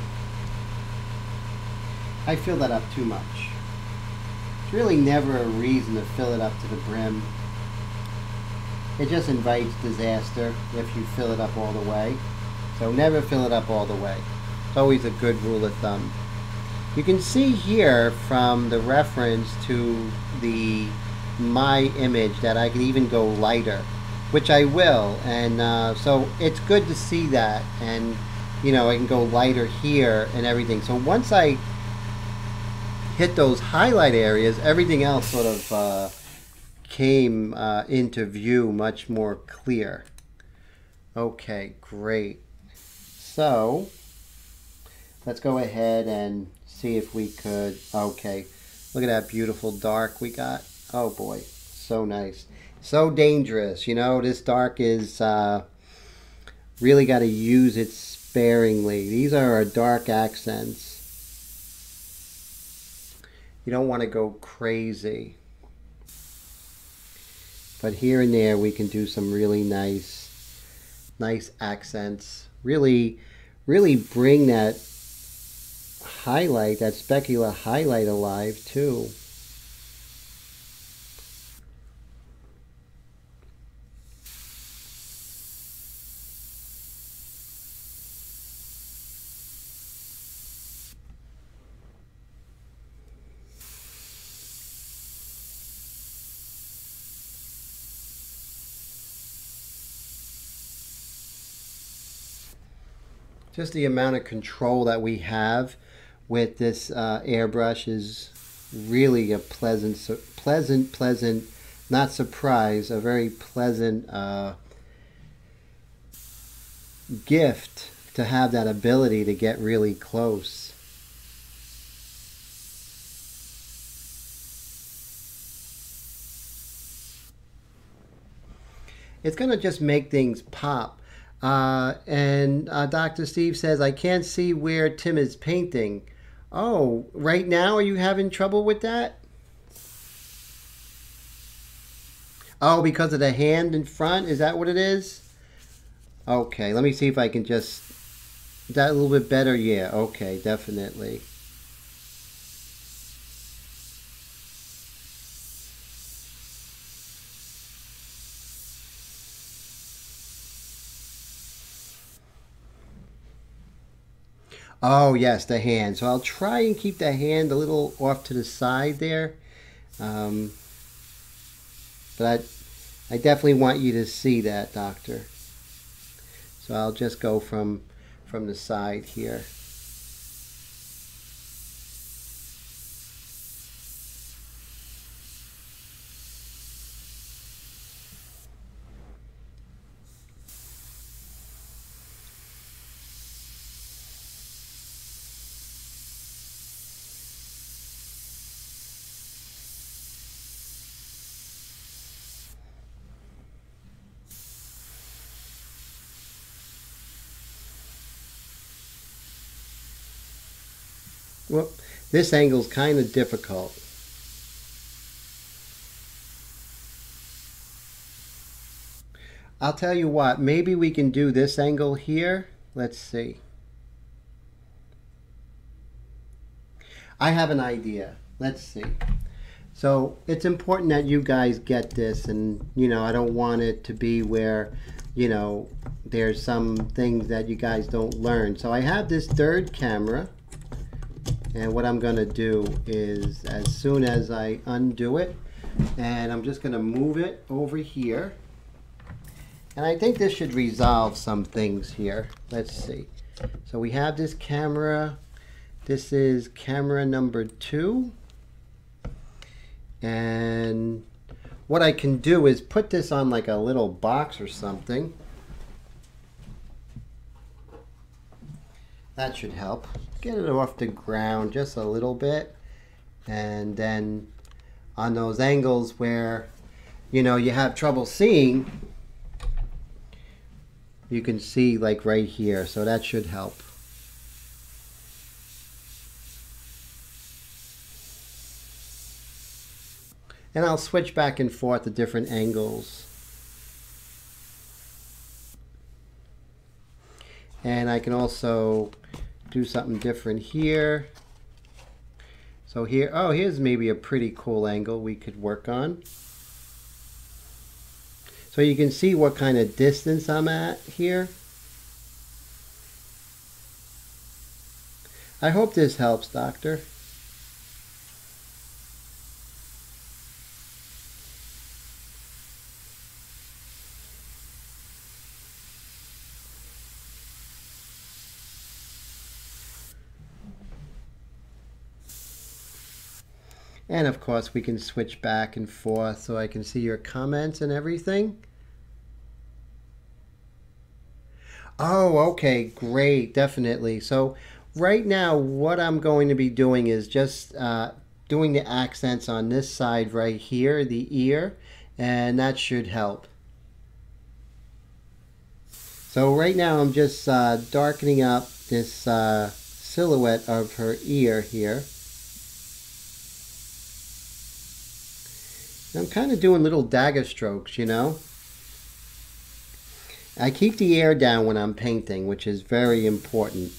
I fill that up too much. It's really never a reason to fill it up to the brim. It just invites disaster if you fill it up all the way. So never fill it up all the way. It's always a good rule of thumb. You can see here from the reference to my image that I can even go lighter, which I will, and so it's good to see that, and you know, I can go lighter here and everything. So once I hit those highlight areas, everything else sort of came into view much more clear. Okay, great. So let's go ahead and see if we could, okay, look at that beautiful dark we got. Oh boy, so nice. So dangerous, you know, this dark is really got to use it sparingly. These are our dark accents. You don't want to go crazy. But here and there we can do some really nice accents. Really bring that highlight, that specular highlight alive too. Just the amount of control that we have with this airbrush is really a pleasant, not surprise, a very pleasant gift to have that ability to get really close. It's going to just make things pop. And Dr. Steve says, I can't see where Tim is painting. Oh, right now are you having trouble with that? Oh, because of the hand in front? Is that what it is? Okay, let me see if I can just... Is that a little bit better? Yeah, okay, definitely. Oh yes, the hand. So I'll try and keep the hand a little off to the side there. But I definitely want you to see that, Doctor. So I'll just go from the side here. Well, this angle's kind of difficult. I'll tell you what, maybe we can do this angle here. Let's see. I have an idea. Let's see. So it's important that you guys get this, and you know, I don't want it to be where, you know, there's some things that you guys don't learn. So I have this third camera. And what I'm going to do is, as soon as I undo it, and I'm just going to move it over here. And I think this should resolve some things here. Let's see. So we have this camera. This is camera number 2. And what I can do is put this on like a little box or something. That should help. Get it off the ground just a little bit. And then on those angles where, you know, you have trouble seeing, you can see like right here. So that should help. And I'll switch back and forth to different angles. And I can also do something different here. So here, oh, here's maybe a pretty cool angle we could work on. So you can see what kind of distance I'm at here. I hope this helps, Doctor. And of course we can switch back and forth so I can see your comments and everything. Oh, okay, great, definitely. So right now what I'm going to be doing is just doing the accents on this side right here, the ear, and that should help. So right now I'm just darkening up this silhouette of her ear here. I'm kind of doing little dagger strokes, you know. I keep the air down when I'm painting, which is very important.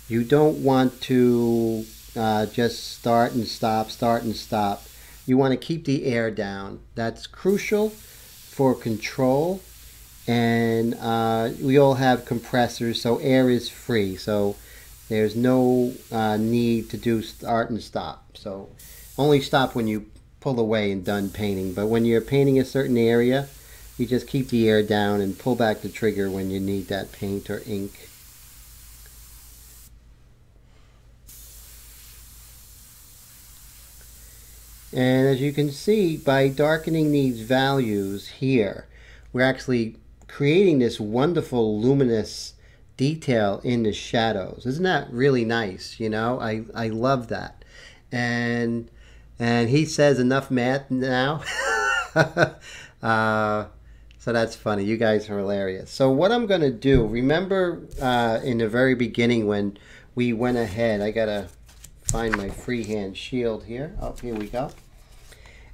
You don't want to just start and stop, start and stop. You want to keep the air down. That's crucial for control. And we all have compressors, so air is free. So there's no need to do start and stop. So only stop when you pull away and done painting. But when you're painting a certain area, you just keep the air down and pull back the trigger when you need that paint or ink. And as you can see, by darkening these values here, we're actually creating this wonderful luminous detail in the shadows. Isn't that really nice? You know, I love that. And he says enough math now. So that's funny. You guys are hilarious. So what I'm going to do, remember in the very beginning when we went ahead, I got to find my freehand shield here. Oh, here we go.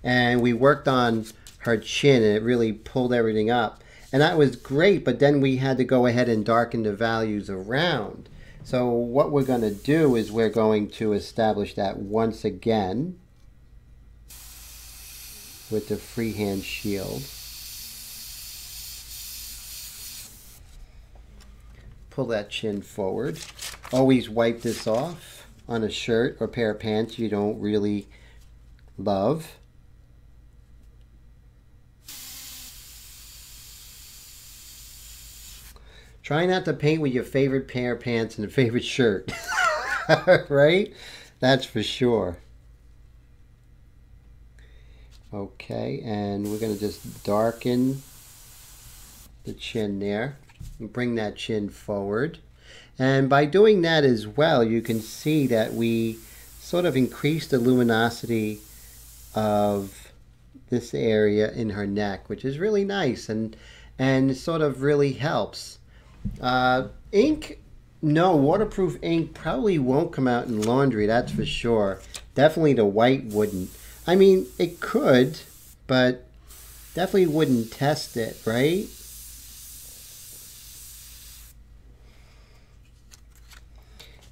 And we worked on her chin and it really pulled everything up. And that was great, but then we had to go ahead and darken the values around. So what we're going to do is we're going to establish that once again with the freehand shield. Pull that chin forward. Always wipe this off on a shirt or pair of pants you don't really love. Try not to paint with your favorite pair of pants and a favorite shirt. Right? That's for sure. Okay, and we're going to just darken the chin there and bring that chin forward. And by doing that as well, you can see that we sort of increase the luminosity of this area in her neck, which is really nice and sort of really helps. Ink, no, waterproof ink probably won't come out in laundry, that's for sure. Definitely the white wouldn't. I mean, it could, but definitely wouldn't test it, right?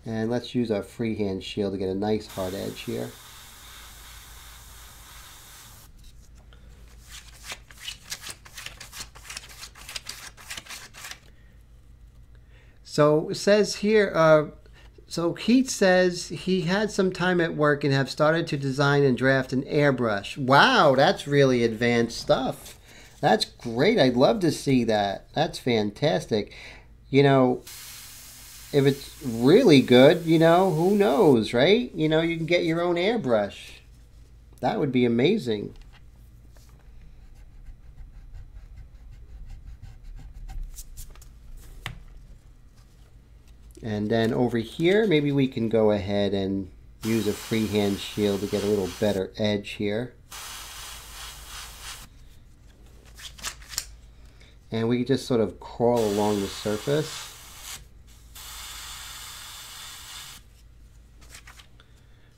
And let's use our freehand shield to get a nice hard edge here. So it says here, so Keith says he had some time at work and have started to design and draft an airbrush. Wow, that's really advanced stuff. That's great. I'd love to see that. That's fantastic. You know, if it's really good, you know, who knows, right? You know, you can get your own airbrush. That would be amazing. And then over here, maybe we can go ahead and use a freehand shield to get a little better edge here. And we just sort of crawl along the surface.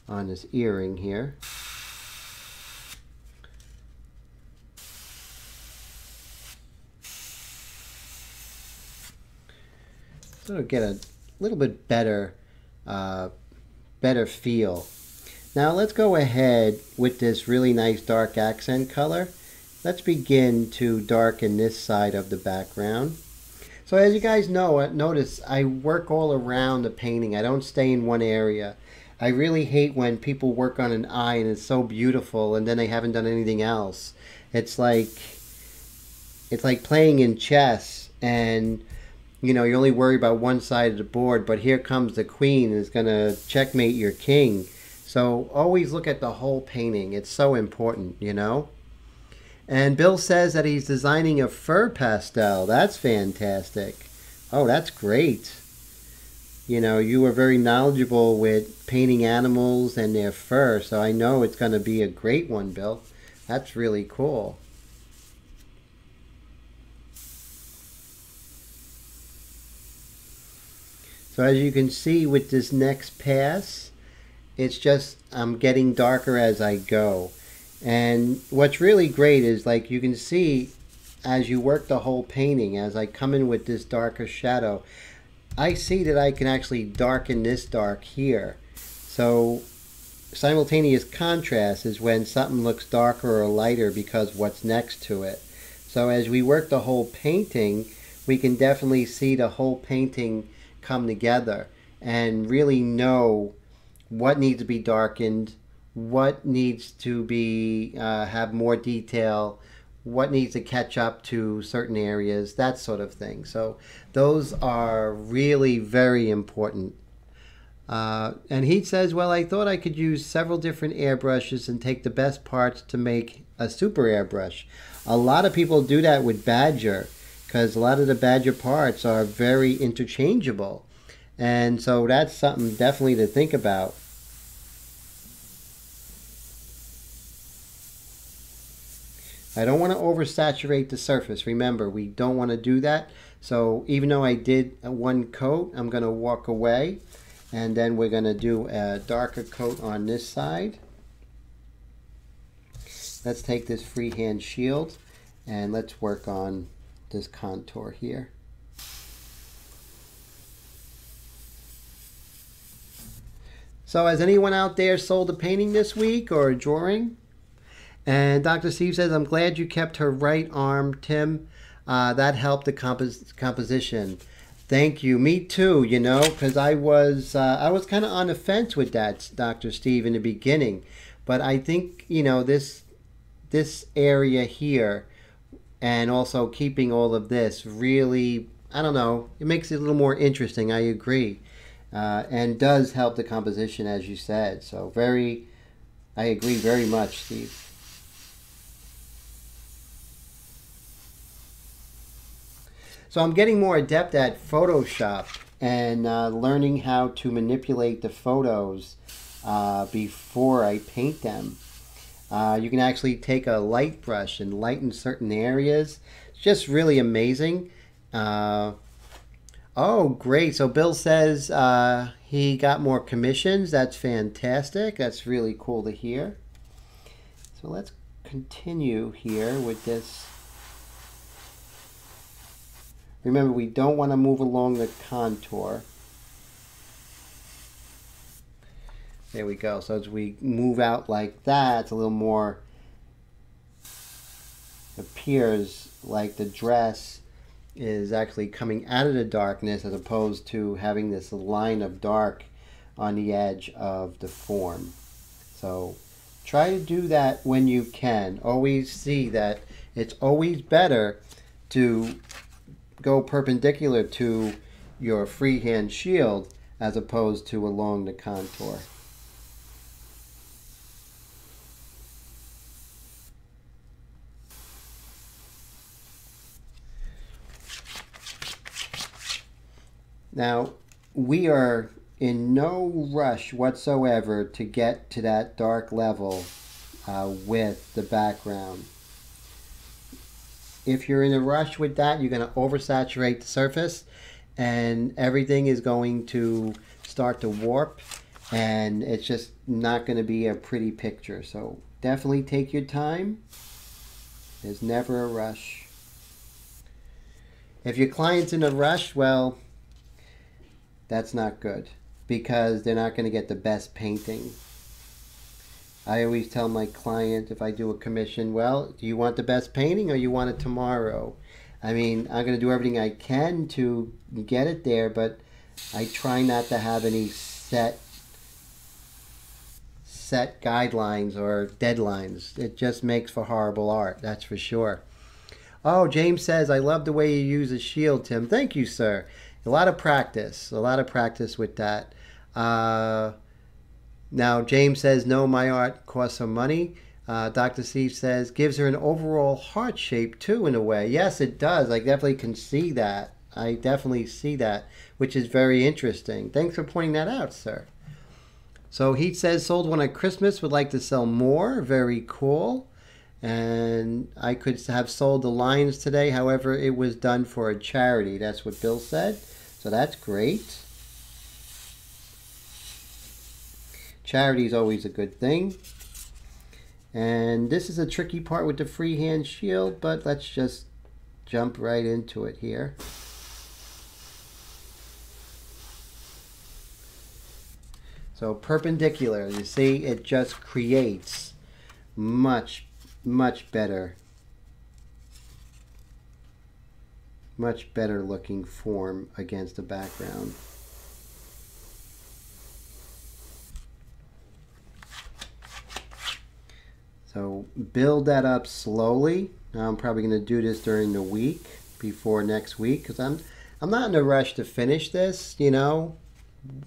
On this earring here. Sort of get a little bit better feel. Now let's go ahead with this really nice dark accent color. Let's begin to darken this side of the background. So as you guys know, notice I work all around the painting. I don't stay in one area. I really hate when people work on an eye and it's so beautiful and then they haven't done anything else. It's like playing in chess, and you know, you only worry about one side of the board, but here comes the queen and is going to checkmate your king. So always look at the whole painting. It's so important, you know. And Bill says that he's designing a fur pastel. That's fantastic. Oh, that's great. You know, you were very knowledgeable with painting animals and their fur, so I know it's going to be a great one, Bill. That's really cool. So as you can see with this next pass, it's just I'm getting darker as I go. And what's really great is, like, you can see as you work the whole painting, as I come in with this darker shadow, I see that I can actually darken this dark here. So simultaneous contrast is when something looks darker or lighter because what's next to it. So as we work the whole painting, we can definitely see the whole painting come together and really know what needs to be darkened, what needs to be have more detail, what needs to catch up to certain areas, that sort of thing. So those are really very important. And he says, well, I thought I could use several different airbrushes and take the best parts to make a super airbrush. A lot of people do that with Badger because a lot of the Badger parts are very interchangeable. And so that's something definitely to think about. I don't want to oversaturate the surface. Remember, we don't want to do that. So even though I did one coat, I'm going to walk away. And then we're going to do a darker coat on this side. Let's take this freehand shield and let's work on this contour here. So has anyone out there sold a painting this week or a drawing? And Dr. Steve says, I'm glad you kept her right arm, Tim. That helped the composition. Thank you. Me too, you know, because I was kind of on the fence with that, Dr. Steve, in the beginning. But I think, you know, this area here and also keeping all of this really, I don't know, it makes it a little more interesting. I agree. And does help the composition, as you said. So I agree very much, Steve. So I'm getting more adept at Photoshop and learning how to manipulate the photos before I paint them. You can actually take a light brush and lighten certain areas. It's just really amazing. Oh, great. So Bill says he got more commissions. That's fantastic. That's really cool to hear. So let's continue here with this. Remember, we don't want to move along the contour. There we go. So as we move out like that, it's a little more, appears like the dress is actually coming out of the darkness as opposed to having this line of dark on the edge of the form. So try to do that when you can. Always see that it's always better to go perpendicular to your freehand shield as opposed to along the contour. Now, we are in no rush whatsoever to get to that dark level with the background. If you're in a rush with that, you're going to oversaturate the surface and everything is going to start to warp, and it's just not going to be a pretty picture. So definitely take your time. There's never a rush. If your client's in a rush, well, that's not good because they're not going to get the best painting. I always tell my client if I do a commission, well, do you want the best painting or you want it tomorrow? I mean, I'm going to do everything I can to get it there, but I try not to have any set guidelines or deadlines. It just makes for horrible art, that's for sure. Oh, James says, I love the way you use a shield, Tim. Thank you, sir. A lot of practice with that. Now, James says, no, my art costs some money. Dr. Steve says, gives her an overall heart shape, too, in a way. Yes, it does. I definitely can see that. I definitely see that, which is very interesting. Thanks for pointing that out, sir. So he says, sold one at Christmas, would like to sell more. Very cool. And I could have sold the lines today. However, it was done for a charity. That's what Bill said. So that's great. Charity is always a good thing. And this is a tricky part with the freehand shield, but let's just jump right into it here. So perpendicular, you see, it just creates much better looking form against the background. So build that up slowly. Now I'm probably going to do this during the week before next week because I'm not in a rush to finish this, no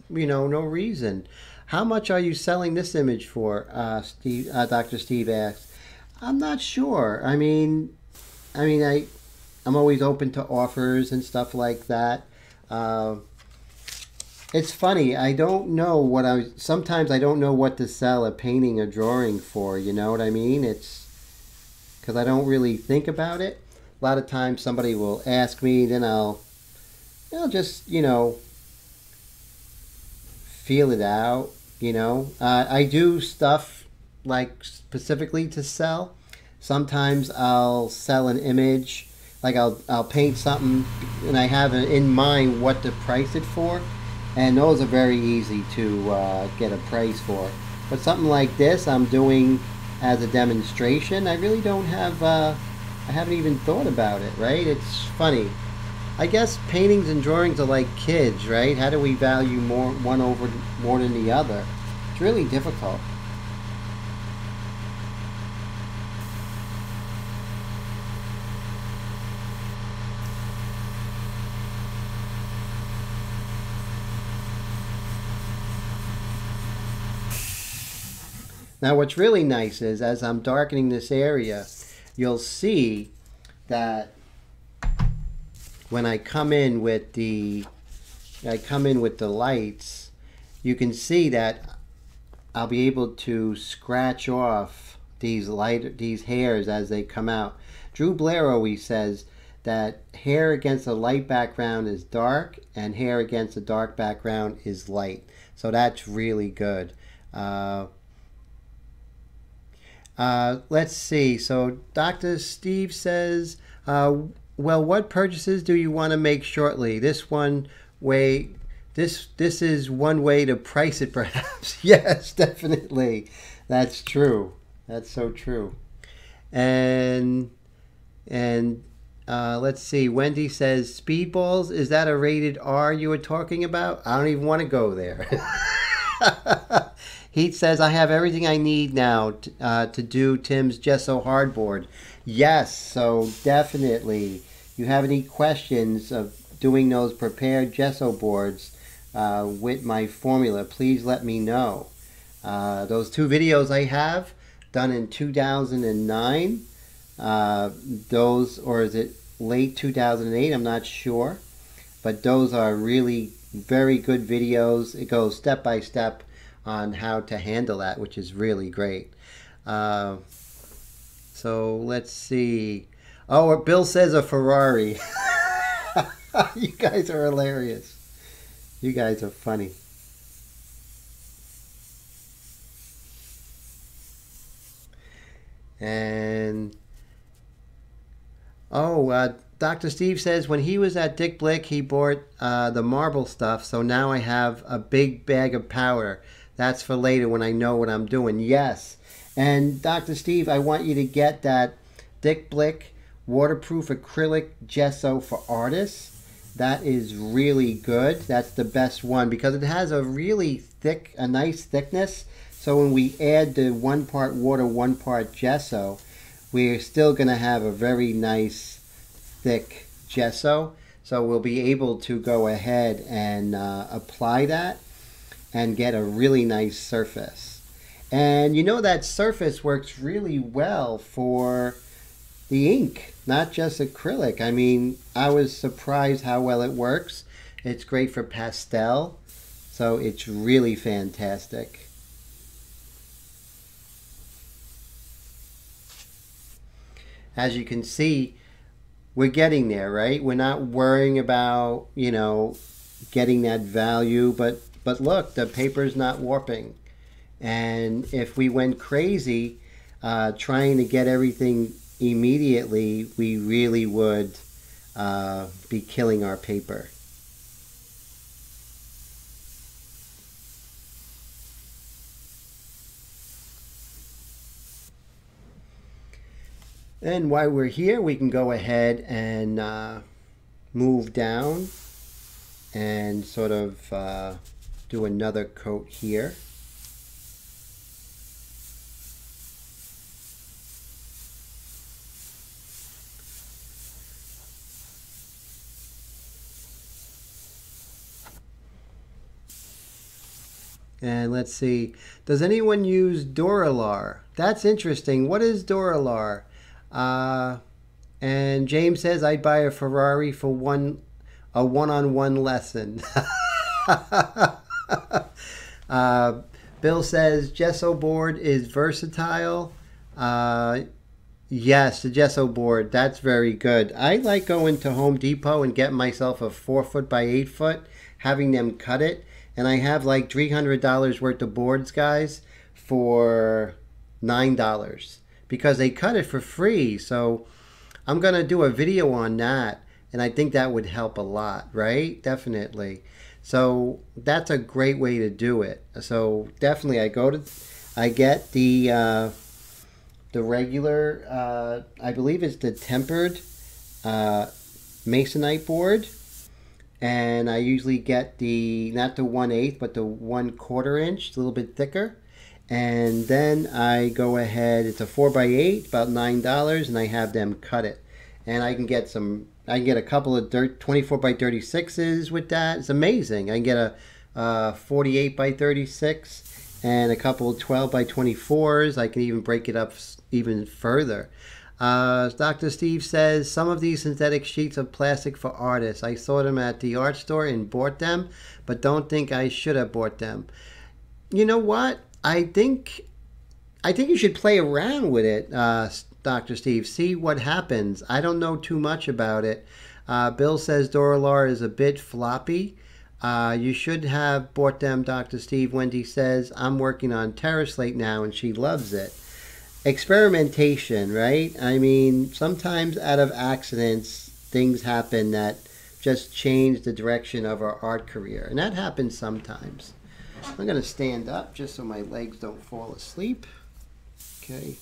reason. How much are you selling this image for? Dr. Steve asked. I'm not sure. I'm always open to offers and stuff like that. It's funny. I don't know sometimes I don't know what to sell a painting or drawing for. You know what I mean? It's because I don't really think about it. A lot of times somebody will ask me, then I'll just feel it out. I do stuff like specifically to sell. Sometimes I'll sell an image, like I'll paint something and I have in mind what to price it for, and those are very easy to get a price for. But something like this I'm doing as a demonstration, I really don't have, I haven't even thought about it, right? It's funny. I guess paintings and drawings are like kids, right? How do we value one over more than the other? It's really difficult. Now what's really nice is as I'm darkening this area, you'll see that when I come in with the lights, you can see that I'll be able to scratch off these hairs as they come out. Drew Blair always says that hair against a light background is dark and hair against a dark background is light. So that's really good. Let's see. So Dr. Steve says, well, what purchases do you want to make shortly? This is one way to price it, perhaps. Yes, definitely. That's true. That's so true. And let's see. Wendy says, Speedballs, is that a rated R you were talking about? I don't even want to go there. Heath says, I have everything I need now to do Tim's gesso hardboard. Yes, so definitely. You have any questions of doing those prepared gesso boards with my formula, please let me know. Those 2 videos I have done in 2009, or is it late 2008? I'm not sure. But those are really very good videos. It goes step by step on how to handle that, which is really great. So let's see. Oh, Bill says a Ferrari. You guys are hilarious. You guys are funny. And Dr. Steve says when he was at Dick Blick, he bought the marble stuff. So now I have a big bag of powder. That's for later when I know what I'm doing. Yes. And Dr. Steve, I want you to get that Dick Blick waterproof acrylic gesso for artists. That is really good. That's the best one because it has a really thick, a nice thickness. So when we add the 1 part water, 1 part gesso, we're still going to have a very nice thick gesso. So we'll be able to go ahead and apply that and get a really nice surface. And you know that surface works really well for the ink, not just acrylic. I mean, I was surprised how well it works. It's great for pastel, so it's really fantastic. As you can see, we're getting there, right? We're not worrying about, you know, getting that value, but look, the paper's not warping. And if we went crazy trying to get everything immediately, we really would be killing our paper. And while we're here, we can go ahead and move down and sort of do another coat here. And let's see, does anyone use Duralar? That's interesting. What is Duralar? And James says, I'd buy a Ferrari for a one-on-one lesson. Bill says, gesso board is versatile. Yes, the gesso board, that's very good. I like going to Home Depot and getting myself a 4-foot by 8-foot, having them cut it. And I have like $300 worth of boards, guys, for $9 because they cut it for free. So I'm going to do a video on that, and I think that would help a lot, right? Definitely. So that's a great way to do it. So definitely I get the regular, I believe it's the tempered Masonite board. And I usually get not the 1/8, but the 1/4 inch, a little bit thicker. And then I go ahead, it's a 4x8, about $9, and I have them cut it. And I can get a couple of 24 by 36s with that. It's amazing. I can get a 48 by 36 and a couple of 12 by 24s. I can even break it up even further. Dr. Steve says, some of these synthetic sheets of plastic for artists. I saw them at the art store and bought them, but don't think I should have bought them. You know what? I think you should play around with it, Dr. Steve. See what happens. I don't know too much about it. Bill says Duralar is a bit floppy. You should have bought them, Dr. Steve. Wendy says, I'm working on TerraSlate now and she loves it. Experimentation, right? I mean, sometimes out of accidents, things happen that just change the direction of our art career. And that happens sometimes. I'm going to stand up just so my legs don't fall asleep. Okay.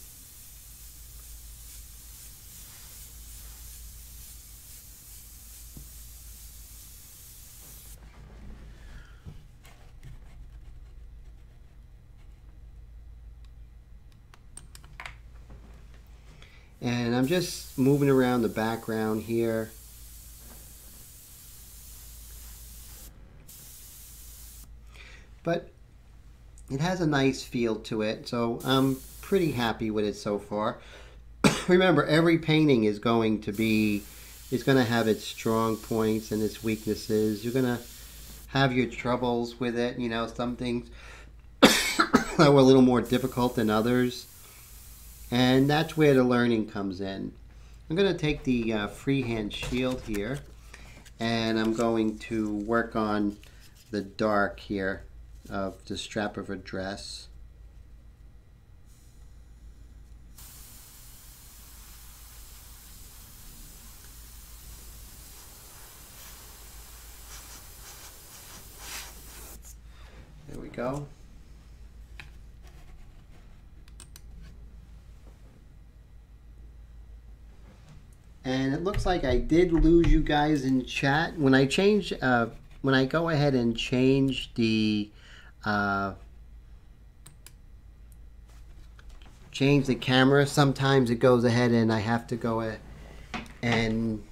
And I'm just moving around the background here. But it has a nice feel to it, so I'm pretty happy with it so far. Remember, every painting is going to have its strong points and its weaknesses. You're going to have your troubles with it. You know, some things that were a little more difficult than others. And that's where the learning comes in. I'm going to take the freehand shield here, and I'm going to work on the dark here of the strap of a dress. There we go. And it looks like I did lose you guys in chat. When I change, when I go ahead and change the camera, sometimes it goes ahead and I have to go and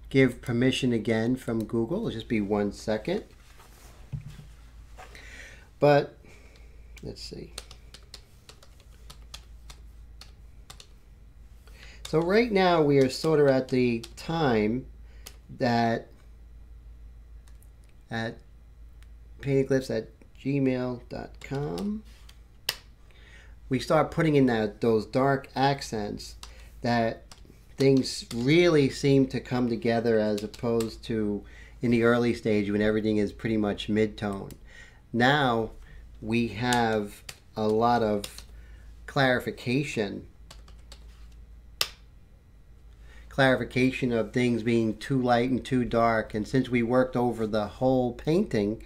give permission again from Google. It'll just be 1 second. But let's see. So right now we are sort of at the time that at paintingglyphs@gmail.com we start putting in those dark accents that things really seem to come together, as opposed to in the early stage when everything is pretty much mid-tone. Now we have a lot of clarification of things being too light and too dark, and since we worked over the whole painting,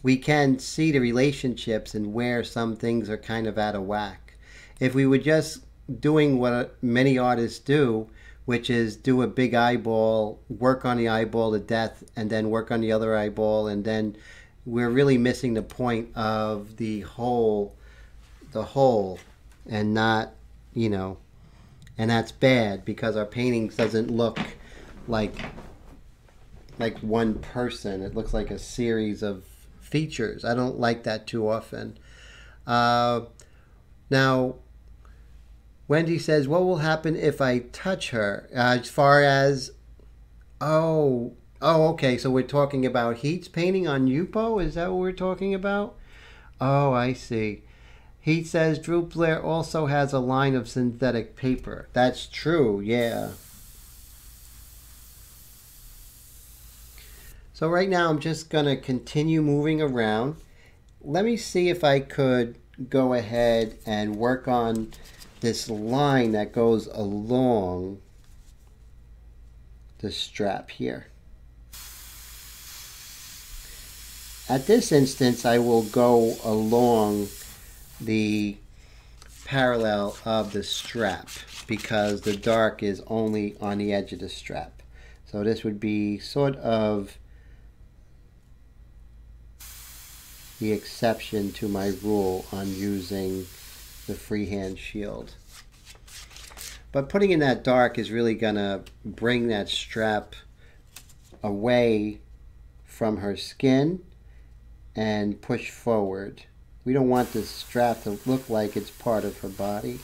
we can see the relationships and where some things are kind of out of whack. If we were just doing what many artists do, which is do a big eyeball, work on the eyeball to death, and then work on the other eyeball, and then we're really missing the point of the whole, and not, you know, and that's bad because our paintings doesn't look like one person. It looks like a series of features. I don't like that too often. Now, Wendy says, what will happen if I touch her? As far as, oh, okay, so we're talking about Heat's painting on Yupo? Is that what we're talking about? Oh, I see. Heat says Drew Blair also has a line of synthetic paper. That's true, yeah. So right now I'm just going to continue moving around. Let me see if I could go ahead and work on this line that goes along the strap here. At this instance, I will go along the parallel of the strap because the dark is only on the edge of the strap. So this would be sort of the exception to my rule on using the freehand shield. But putting in that dark is really gonna bring that strap away from her skin and push forward. We don't want this strap to look like it's part of her body.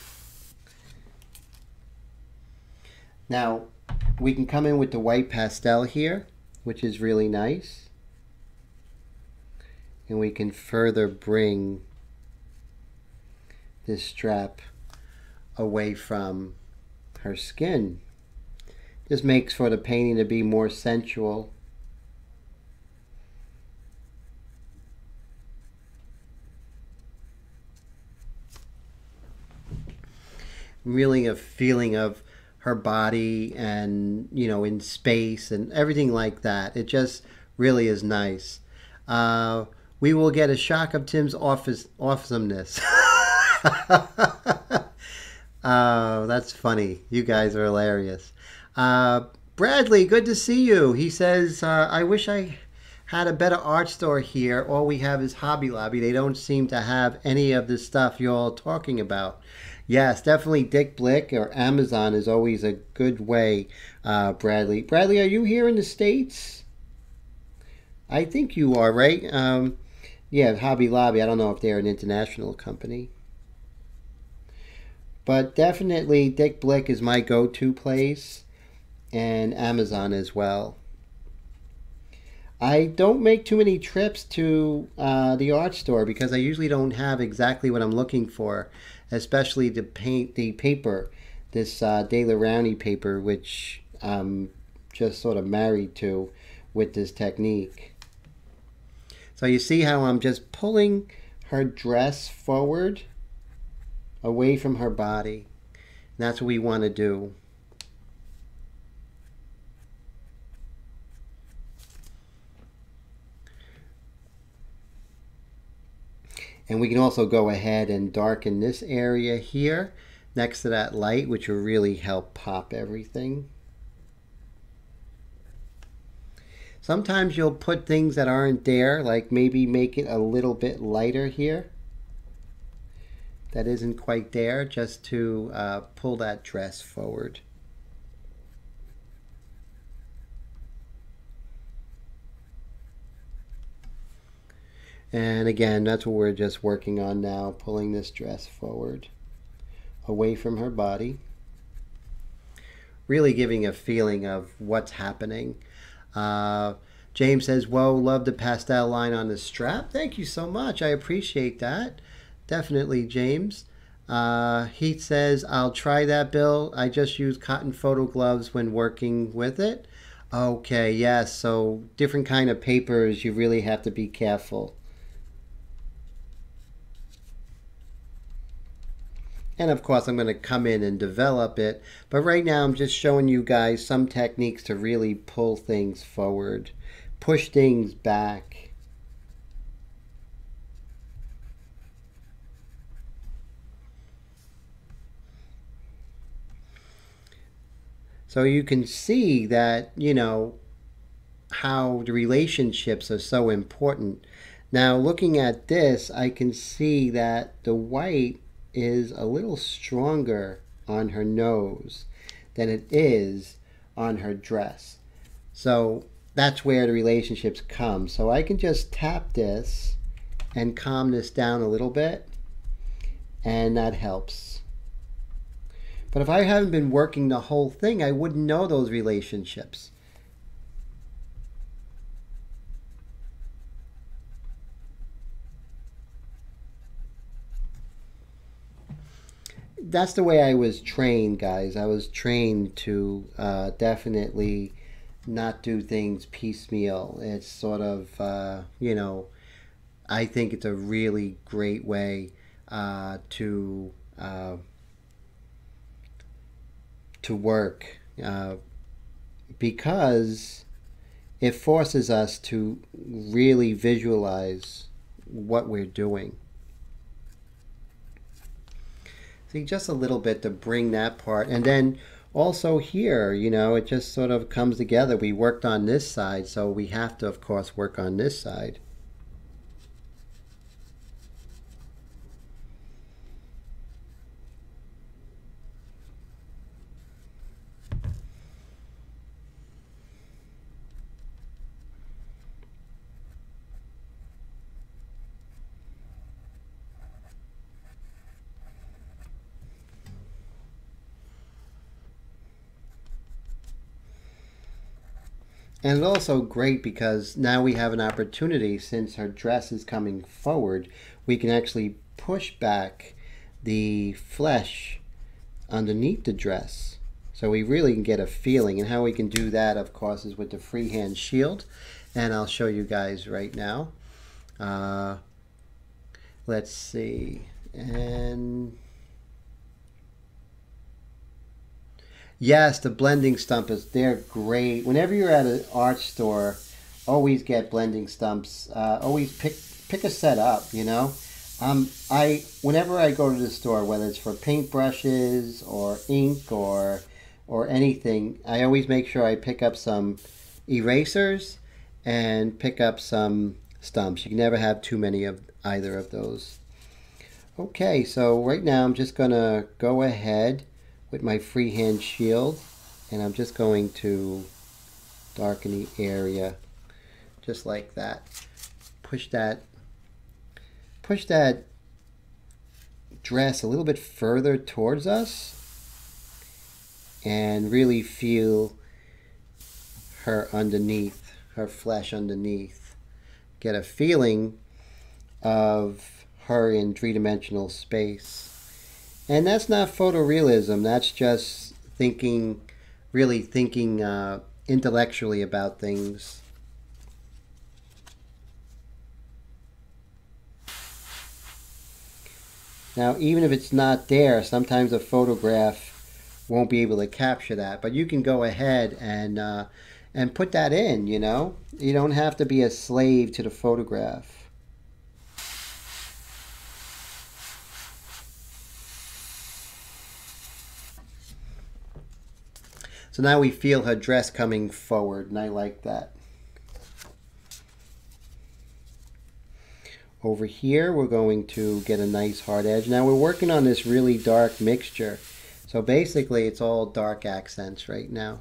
Now, we can come in with the white pastel here, which is really nice. And we can further bring this strap away from her skin. This makes for the painting to be more sensual. Really a feeling of her body and, you know, in space and everything like that. It just really is nice. We will get a shock of Tim's awesomeness. That's funny. You guys are hilarious. Bradley, good to see you. He says, I wish I had a better art store here. All we have is Hobby Lobby. They don't seem to have any of the stuff you're all talking about. Yes, definitely Dick Blick or Amazon is always a good way, Bradley. Bradley, are you here in the States? I think you are, right? Yeah, Hobby Lobby. I don't know if they're an international company. But definitely Dick Blick is my go-to place, and Amazon as well. I don't make too many trips to the art store because I usually don't have exactly what I'm looking for, especially to paint the paper, this De La Rowney paper, which I'm just sort of married to with this technique. So you see how I'm just pulling her dress forward away from her body. And that's what we want to do. And we can also go ahead and darken this area here next to that light, which will really help pop everything. Sometimes you'll put things that aren't there, like maybe make it a little bit lighter here. That isn't quite there, just to pull that dress forward. And again, that's what we're just working on now, pulling this dress forward, away from her body. Really giving a feeling of what's happening. James says, whoa, love the pastel line on the strap. Thank you so much. I appreciate that. Definitely, James. Heath says, I'll try that, Bill. I just use cotton photo gloves when working with it. Okay, yes. So different kind of papers, you really have to be careful. And of course, I'm going to come in and develop it. But right now, I'm just showing you guys some techniques to really pull things forward, push things back. So you can see that, you know, how the relationships are so important. Now, looking at this, I can see that the white is a little stronger on her nose than it is on her dress. So that's where the relationships come. So I can just tap this and calm this down a little bit, and that helps. But if I haven't been working the whole thing, I wouldn't know those relationships. That's the way I was trained, guys. I was trained to definitely not do things piecemeal. It's sort of, you know, I think it's a really great way to work because it forces us to really visualize what we're doing. See, just a little bit to bring that part. And then also here, you know, it just sort of comes together. We worked on this side, so we have to, of course, work on this side. And it's also great because now we have an opportunity, since her dress is coming forward, we can actually push back the flesh underneath the dress. So we really can get a feeling. And how we can do that, of course, is with the freehand shield. And I'll show you guys right now. Let's see. And yes, the blending stumps, they're great. Whenever you're at an art store, always get blending stumps. Always pick a set up, you know. Whenever I go to the store, whether it's for paintbrushes or ink or anything, I always make sure I pick up some erasers and pick up some stumps. You can never have too many of either of those. Okay, so right now I'm just gonna go ahead with my freehand shield, and I'm just going to darken the area just like that. Push that dress a little bit further towards us and really feel her underneath her flesh underneath. Get a feeling of her in three-dimensional space. And that's not photorealism, that's just thinking, really thinking intellectually about things. Now, even if it's not there, sometimes a photograph won't be able to capture that. But you can go ahead and put that in, you know. You don't have to be a slave to the photograph. So now we feel her dress coming forward, and I like that. Over here, we're going to get a nice hard edge. Now we're working on this really dark mixture. So basically, it's all dark accents right now.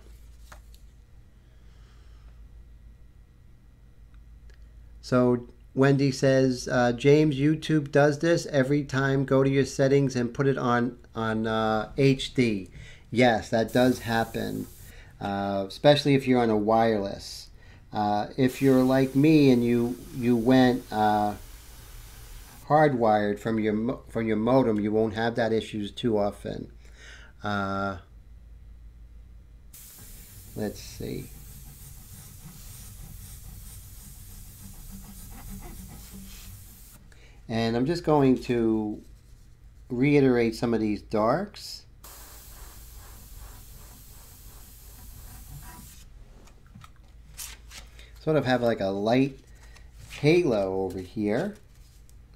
So Wendy says, James, YouTube does this every time. Go to your settings and put it on HD. Yes, that does happen, especially if you're on a wireless. If you're like me and you went hardwired from your modem, you won't have that issues too often. Let's see. And I'm just going to reiterate some of these darks. Sort of have like a light halo over here.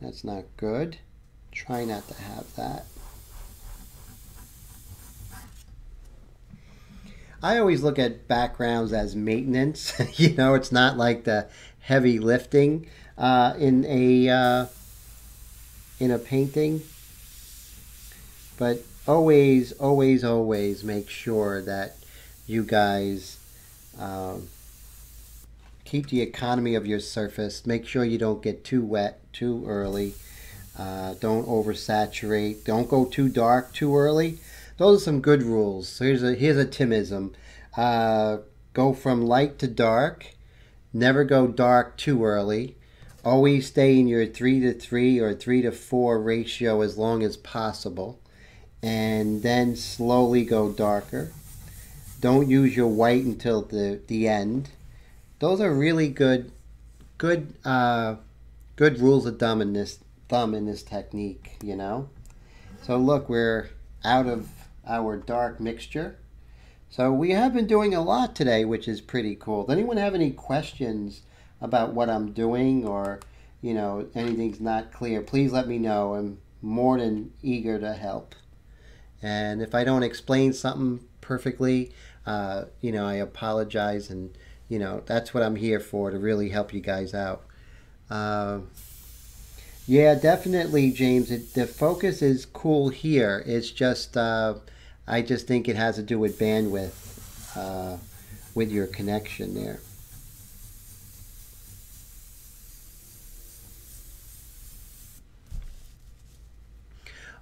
That's not good. Try not to have that. I always look at backgrounds as maintenance. You know, it's not like the heavy lifting in a painting. But always, always, always make sure that you guys keep the economy of your surface. Make sure you don't get too wet too early. Don't oversaturate. Don't go too dark too early. Those are some good rules. So here's a Timism. Go from light to dark. Never go dark too early. Always stay in your 3:3 or 3:4 ratio as long as possible. And then slowly go darker. Don't use your white until the end. Those are really good rules of thumb in this technique, you know. So look, we're out of our dark mixture. So we have been doing a lot today, which is pretty cool. Does anyone have any questions about what I'm doing, or you know, anything's not clear? Please let me know. I'm more than eager to help. And if I don't explain something perfectly, you know, I apologize, and you know, that's what I'm here for, to really help you guys out. Yeah, definitely, James. The focus is cool here. It's just, I just think it has to do with bandwidth with your connection there.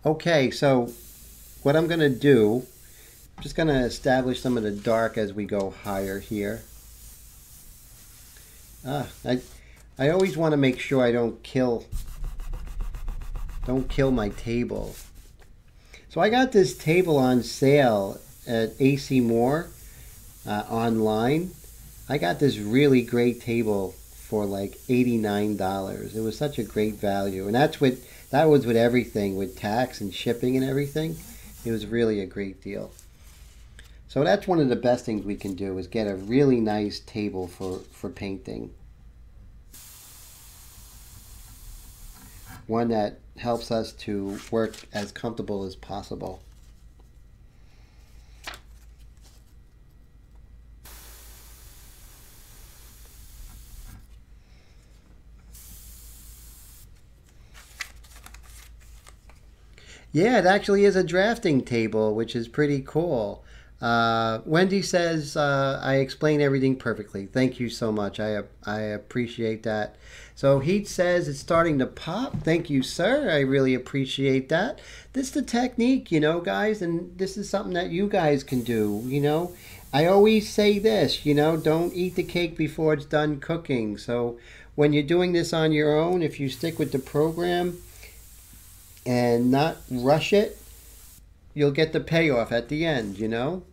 Okay, so what I'm going to do, I'm just going to establish some of the dark as we go higher here. I always want to make sure I don't kill my table. So I got this table on sale at AC Moore online. I got this really great table for like $89. It was such a great value, and that was with everything, with tax and shipping and everything. It was really a great deal. So that's one of the best things we can do, is get a really nice table for painting. One that helps us to work as comfortable as possible. Yeah, it actually is a drafting table, which is pretty cool. Wendy says, I explain everything perfectly. Thank you so much. I appreciate that. So Heat says it's starting to pop. Thank you, sir. I really appreciate that. This is the technique, you know, guys, and this is something that you guys can do, you know. I always say this, you know, don't eat the cake before it's done cooking. So when you're doing this on your own, if you stick with the program and not rush it, you'll get the payoff at the end, you know?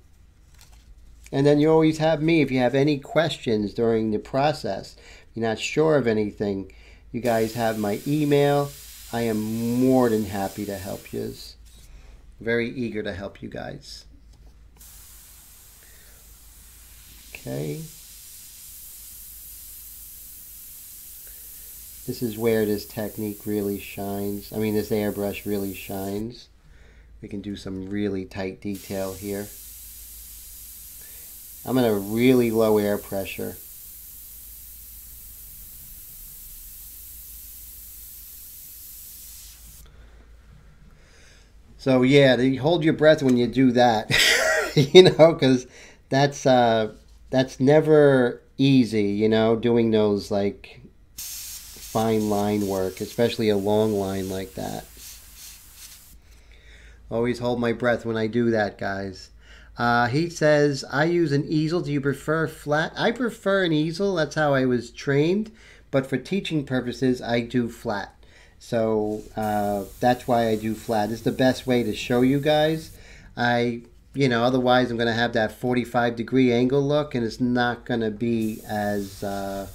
And then you always have me if you have any questions during the process. If you're not sure of anything, you guys have my email. I am more than happy to help you. Very eager to help you guys. Okay. This is where this technique really shines. I mean, this airbrush really shines. We can do some really tight detail here. I'm at a really low air pressure. So yeah, hold your breath when you do that, you know, because that's never easy, you know, doing those like fine line work, especially a long line like that. Always hold my breath when I do that, guys. He says, I use an easel. Do you prefer flat? I prefer an easel. That's how I was trained. But for teaching purposes, I do flat. So that's why I do flat. It's the best way to show you guys. Otherwise I'm going to have that 45-degree angle look, and it's not going to be as, to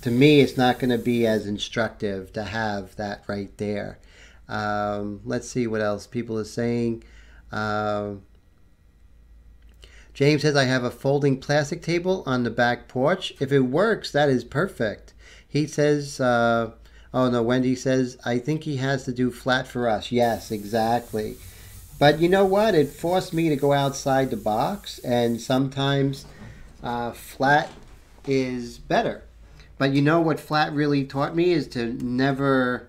me, it's not going to be as instructive to have that right there. Let's see what else people are saying. James says, I have a folding plastic table on the back porch. If it works, that is perfect. He says, Wendy says, I think he has to do flat for us. Yes, exactly. But you know what? It forced me to go outside the box, and sometimes flat is better. But you know what flat really taught me is to never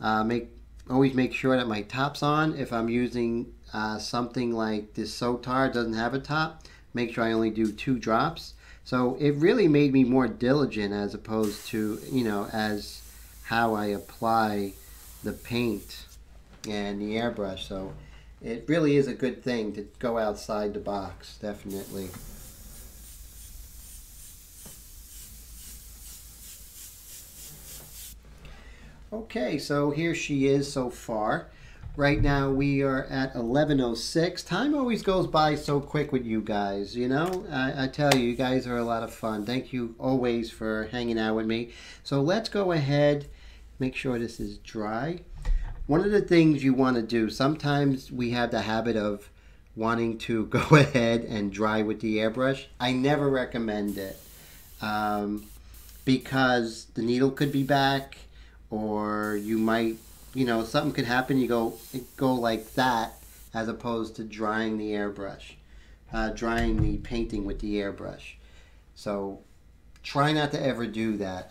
always make sure that my top's on. If I'm using something like this Sotar, doesn't have a top, make sure I only do 2 drops. So it really made me more diligent as opposed to, as how I apply the paint and the airbrush. So it really is a good thing to go outside the box, definitely. Okay, so here she is so far. Right now we are at 11:06. Time always goes by so quick with you guys, you know? I tell you, you guys are a lot of fun. Thank you always for hanging out with me. So let's go ahead, make sure this is dry. One of the things you want to do, sometimes we have the habit of wanting to go ahead and dry with the airbrush. I never recommend it because the needle could be back, or you might, something could happen. You go like that as opposed to drying the airbrush, drying the painting with the airbrush. So try not to ever do that.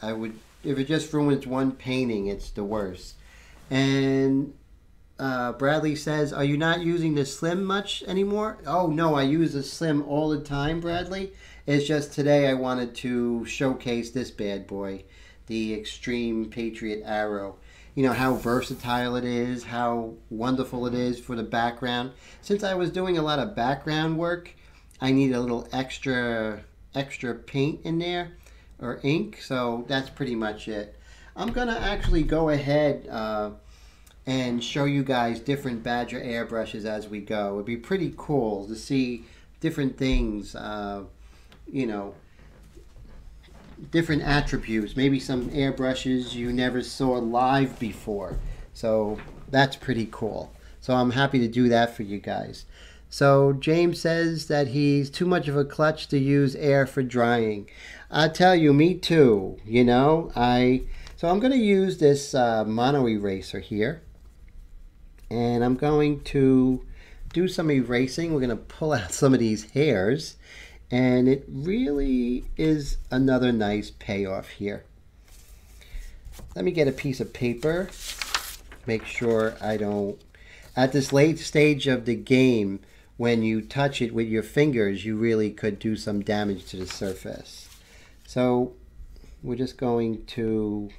If it just ruins one painting, it's the worst. And Bradley says, are you not using the slim much anymore? Oh no, I use the slim all the time, Bradley. It's just today I wanted to showcase this bad boy, the Extreme Patriot Arrow. You know how versatile it is, how wonderful it is for the background. Since I was doing a lot of background work, I need a little extra paint in there, or ink, so that's pretty much it. I'm gonna actually go ahead and show you guys different Badger airbrushes as we go. It'd be pretty cool to see different things, different attributes, maybe some airbrushes you never saw live before. So that's pretty cool. So I'm happy to do that for you guys. So James says that he's too much of a klutz to use air for drying. I tell you, me too. So I'm going to use this mono eraser here, and I'm going to do some erasing. We're going to pull out some of these hairs. And it really is another nice payoff here. Let me get a piece of paper. Make sure I don't... At this late stage of the game, when you touch it with your fingers, you really could do some damage to the surface. So we're just going to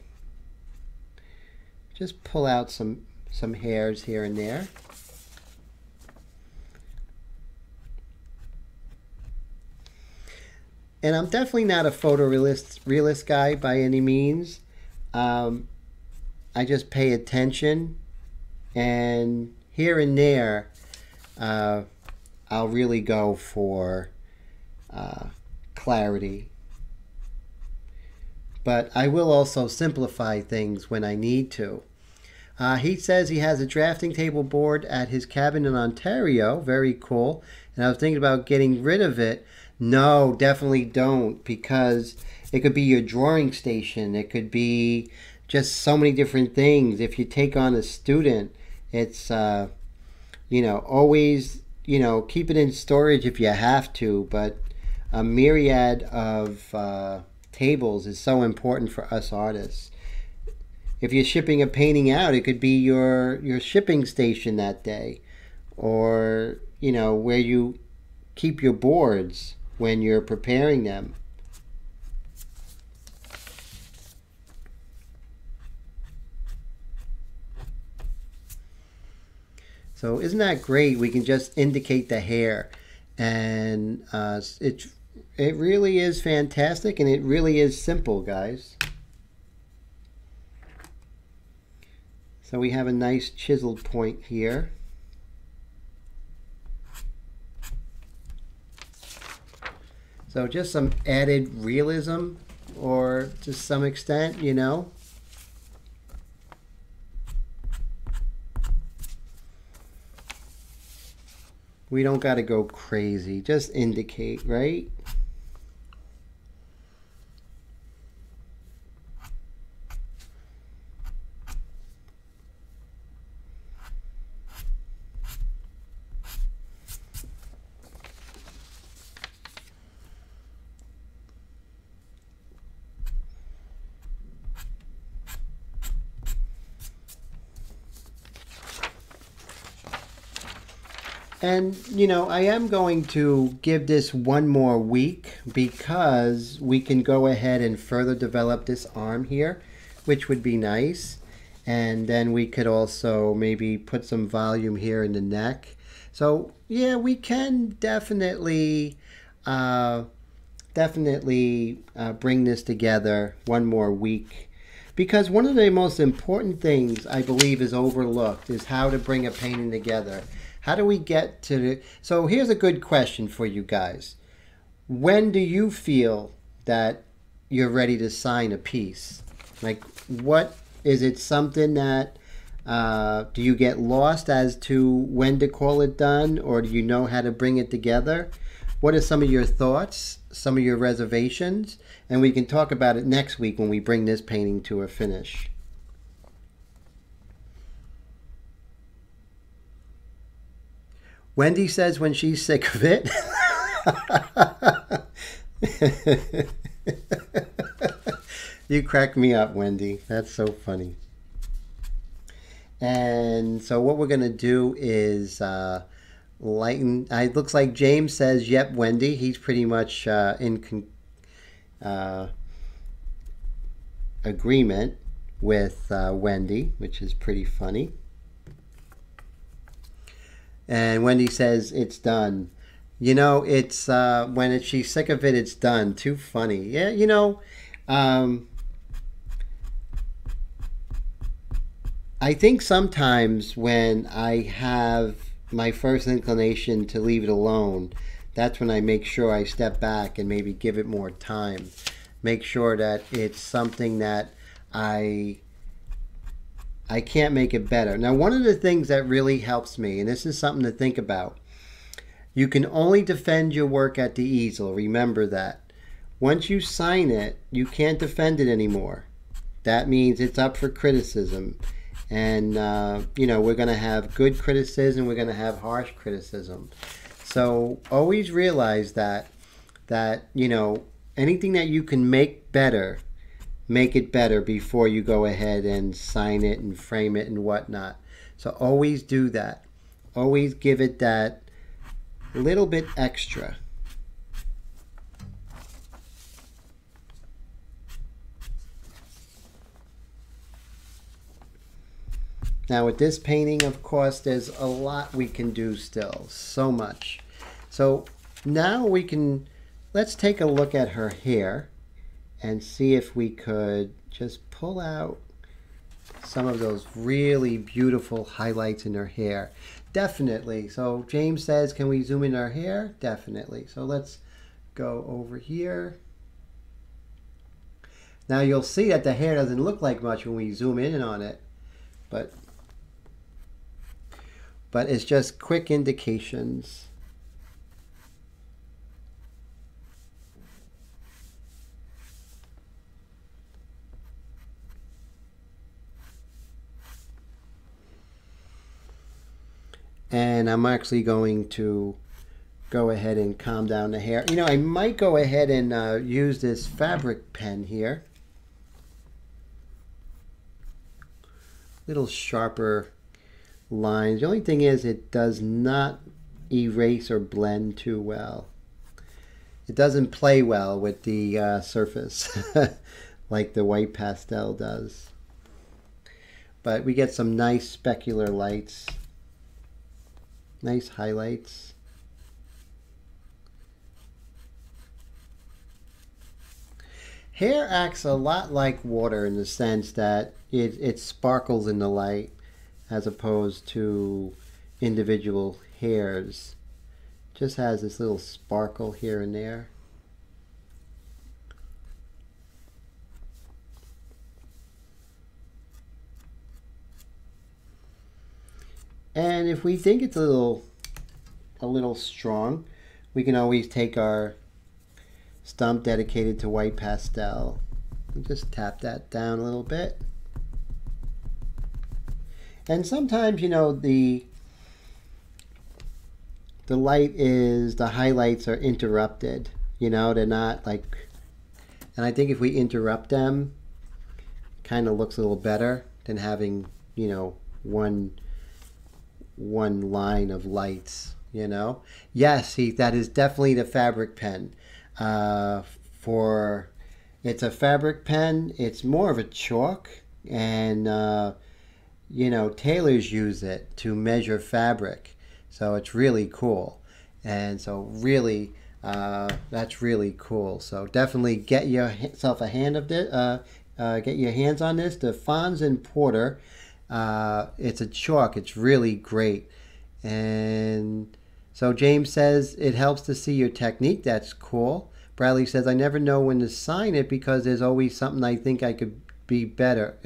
just pull out some hairs here and there. And I'm definitely not a realist guy by any means. I just pay attention, and here and there, I'll really go for clarity. But I will also simplify things when I need to. He says he has a drafting table board at his cabin in Ontario. Very cool. And I was thinking about getting rid of it. No, definitely don't, because it could be your drawing station. It could be just so many different things. If you take on a student, it's, always, keep it in storage if you have to. But a myriad of tables is so important for us artists. If you're shipping a painting out, it could be your shipping station that day, or where you keep your boards when you're preparing them. So isn't that great? We can just indicate the hair, and it really is fantastic, and it really is simple, guys. So we have a nice chiseled point here. So just some added realism, or to some extent, We don't got to go crazy. Just indicate, right? And, I am going to give this one more week, because we can go ahead and further develop this arm here, which would be nice. And then we could also maybe put some volume here in the neck. So, yeah, we can definitely bring this together one more week. Because one of the most important things I believe is overlooked is how to bring a painting together. How do we get to the... So here's a good question for you guys. When do you feel that you're ready to sign a piece? Like, what is it? Something that do you get lost as to when to call it done, or do you know how to bring it together? What are some of your thoughts, some of your reservations? And we can talk about it next week when we bring this painting to a finish. Wendy says when she's sick of it. You crack me up, Wendy. That's so funny. And so what we're going to do is lighten. It looks like James says, yep, Wendy. He's pretty much in agreement with Wendy, which is pretty funny. And Wendy says it's done. It's when she's sick of it, it's done. Too funny. Yeah, I think sometimes when I have my first inclination to leave it alone, that's when I make sure I step back and maybe give it more time. Make sure that it's something that I can't make it better. Now, one of the things that really helps me, and this is something to think about, you can only defend your work at the easel. Remember that. Once you sign it, you can't defend it anymore. That means it's up for criticism. And, we're going to have good criticism. We're going to have harsh criticism. So always realize that anything that you can make better, make it better before you go ahead and sign it and frame it and whatnot. So always do that. Always give it that little bit extra. Now with this painting, of course, there's a lot we can do still. So much. So now we can let's take a look at her hair and see if we could just pull out some of those really beautiful highlights in her hair. Definitely. So James says, can we zoom in her hair? Definitely. So let's go over here. Now you'll see that the hair doesn't look like much when we zoom in on it, but it's just quick indications. And I'm actually going to go ahead and calm down the hair. You know, I might go ahead and use this fabric pen here. Little sharper lines. The only thing is it does not erase or blend too well. It doesn't play well with the surface like the white pastel does. But we get some nice specular lights. Nice highlights. Hair acts a lot like water in the sense that it sparkles in the light as opposed to individual hairs. Just has this little sparkle here and there. And if we think it's a little strong, we can always take our stump dedicated to white pastel and just tap that down a little bit. And sometimes, you know, the highlights are interrupted. You know, they're not like, and I think if we interrupt them, it kind of looks a little better than having, you know, one line of lights, you know. Yes, Heath, that is definitely the fabric pen. It's a fabric pen. It's more of a chalk, and you know, tailors use it to measure fabric, so it's really cool. And so really, that's really cool. So definitely get yourself a hand of this. Get your hands on this. The Fons and Porter. It's a chalk. It's really great. And so James says it helps to see your technique. That's cool. Bradley says, I never know when to sign it because there's always something I think I could be better.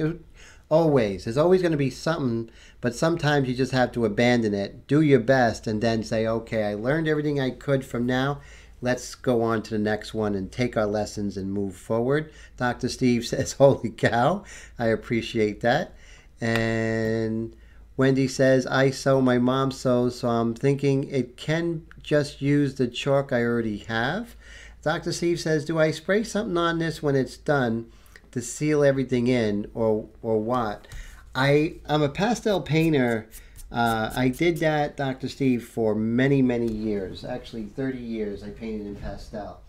Always. There's always going to be something, but sometimes you just have to abandon it. Do your best and then say, okay, I learned everything I could from now. Let's go on to the next one and take our lessons and move forward. Dr. Steve says, holy cow. I appreciate that. And Wendy says, I sew, my mom sews, so I'm thinking it can just use the chalk I already have. Dr. Steve says, do I spray something on this when it's done to seal everything in, or what? I'm a pastel painter. I did that, Dr. Steve, for many, many years. Actually, 30 years I painted in pastel.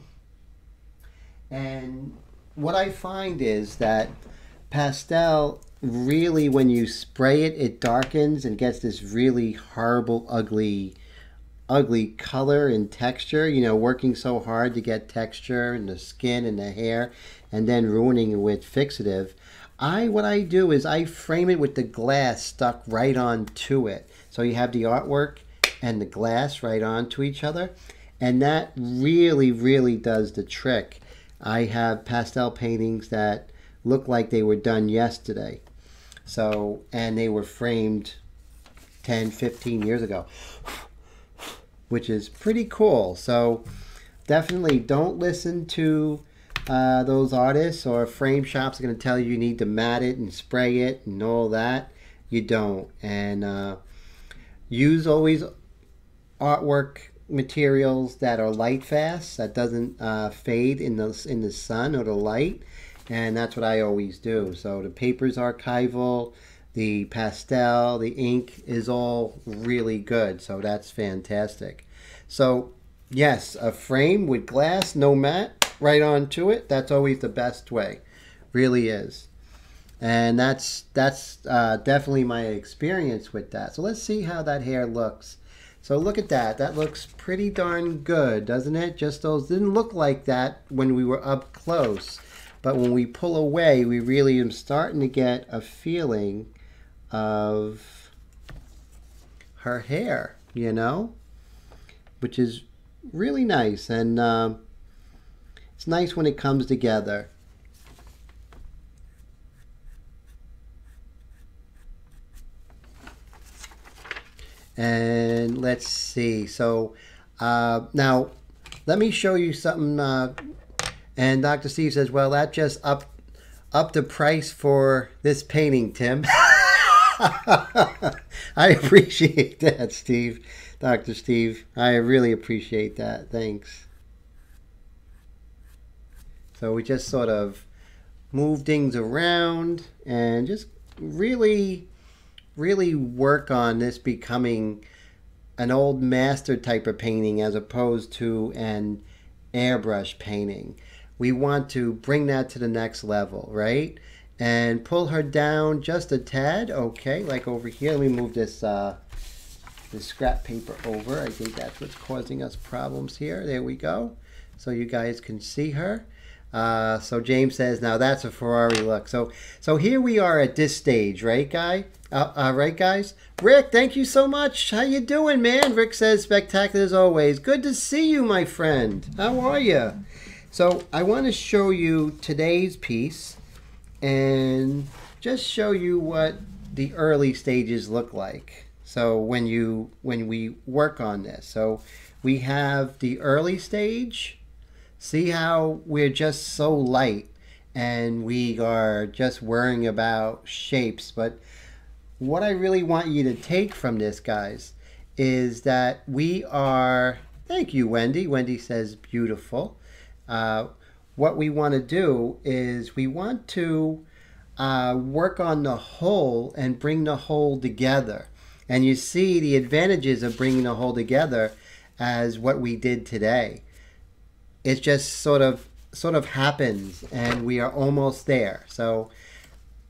And what I find is that pastel, really, when you spray it, it darkens and gets this really horrible, ugly color and texture, you know, working so hard to get texture in the skin and the hair and then ruining it with fixative. What I do is I frame it with the glass stuck right onto it. So you have the artwork and the glass right onto each other. And that really, really does the trick. I have pastel paintings that look like they were done yesterday. So, and they were framed 10, 15 years ago, which is pretty cool. So definitely don't listen to those artists or frame shops are going to tell you need to mat it and spray it and all that. You don't. And use always artwork materials that are light fast, that doesn't fade in the sun or the light. And that's what I always do. So the paper's archival, the pastel, the ink is all really good. So that's fantastic. So yes, a frame with glass, no mat, right onto it. That's always the best way. Really is. And that's definitely my experience with that. So let's see how that hair looks. So look at that. That looks pretty darn good, doesn't it? Just those didn't look like that when we were up close. But when we pull away, we really am starting to get a feeling of her hair, you know? Which is really nice. And it's nice when it comes together. And let's see. So now let me show you something. And Dr. Steve says, well, that just up the price for this painting, Tim. I appreciate that, Steve. Dr. Steve, I really appreciate that. Thanks. So we just sort of move things around and just really work on this becoming an old master type of painting as opposed to an airbrush painting. We want to bring that to the next level, right? And pull her down just a tad. Okay, like over here. Let me move this this scrap paper over. I think that's what's causing us problems here. There we go. So you guys can see her. So James says, now that's a Ferrari look. So here we are at this stage, right, right, guys? Rick, thank you so much. How you doing, man? Rick says, spectacular as always. Good to see you, my friend. How are you? So I want to show you today's piece and just show you what the early stages look like. So when we work on this, so we have the early stage. See how we're just so light and we are just worrying about shapes. But what I really want you to take from this, guys, is that we are, thank you, Wendy. Wendy says beautiful. What we want to do is we want to work on the whole and bring the whole together. And you see the advantages of bringing the whole together as what we did today. It just sort of happens and we are almost there. So,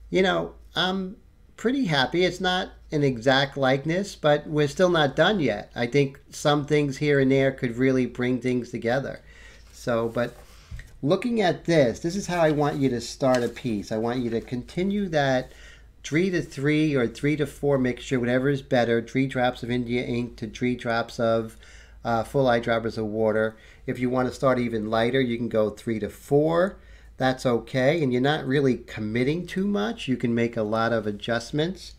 you know, I'm pretty happy. It's not an exact likeness, but we're still not done yet. I think some things here and there could really bring things together. So, but looking at this is how I want you to start a piece. I want you to continue that 3 to 3 or 3 to 4 mixture, whatever is better, 3 drops of India ink to 3 drops of full eyedroppers of water. If you want to start even lighter, you can go 3 to 4. That's okay, and you're not really committing too much. You can make a lot of adjustments.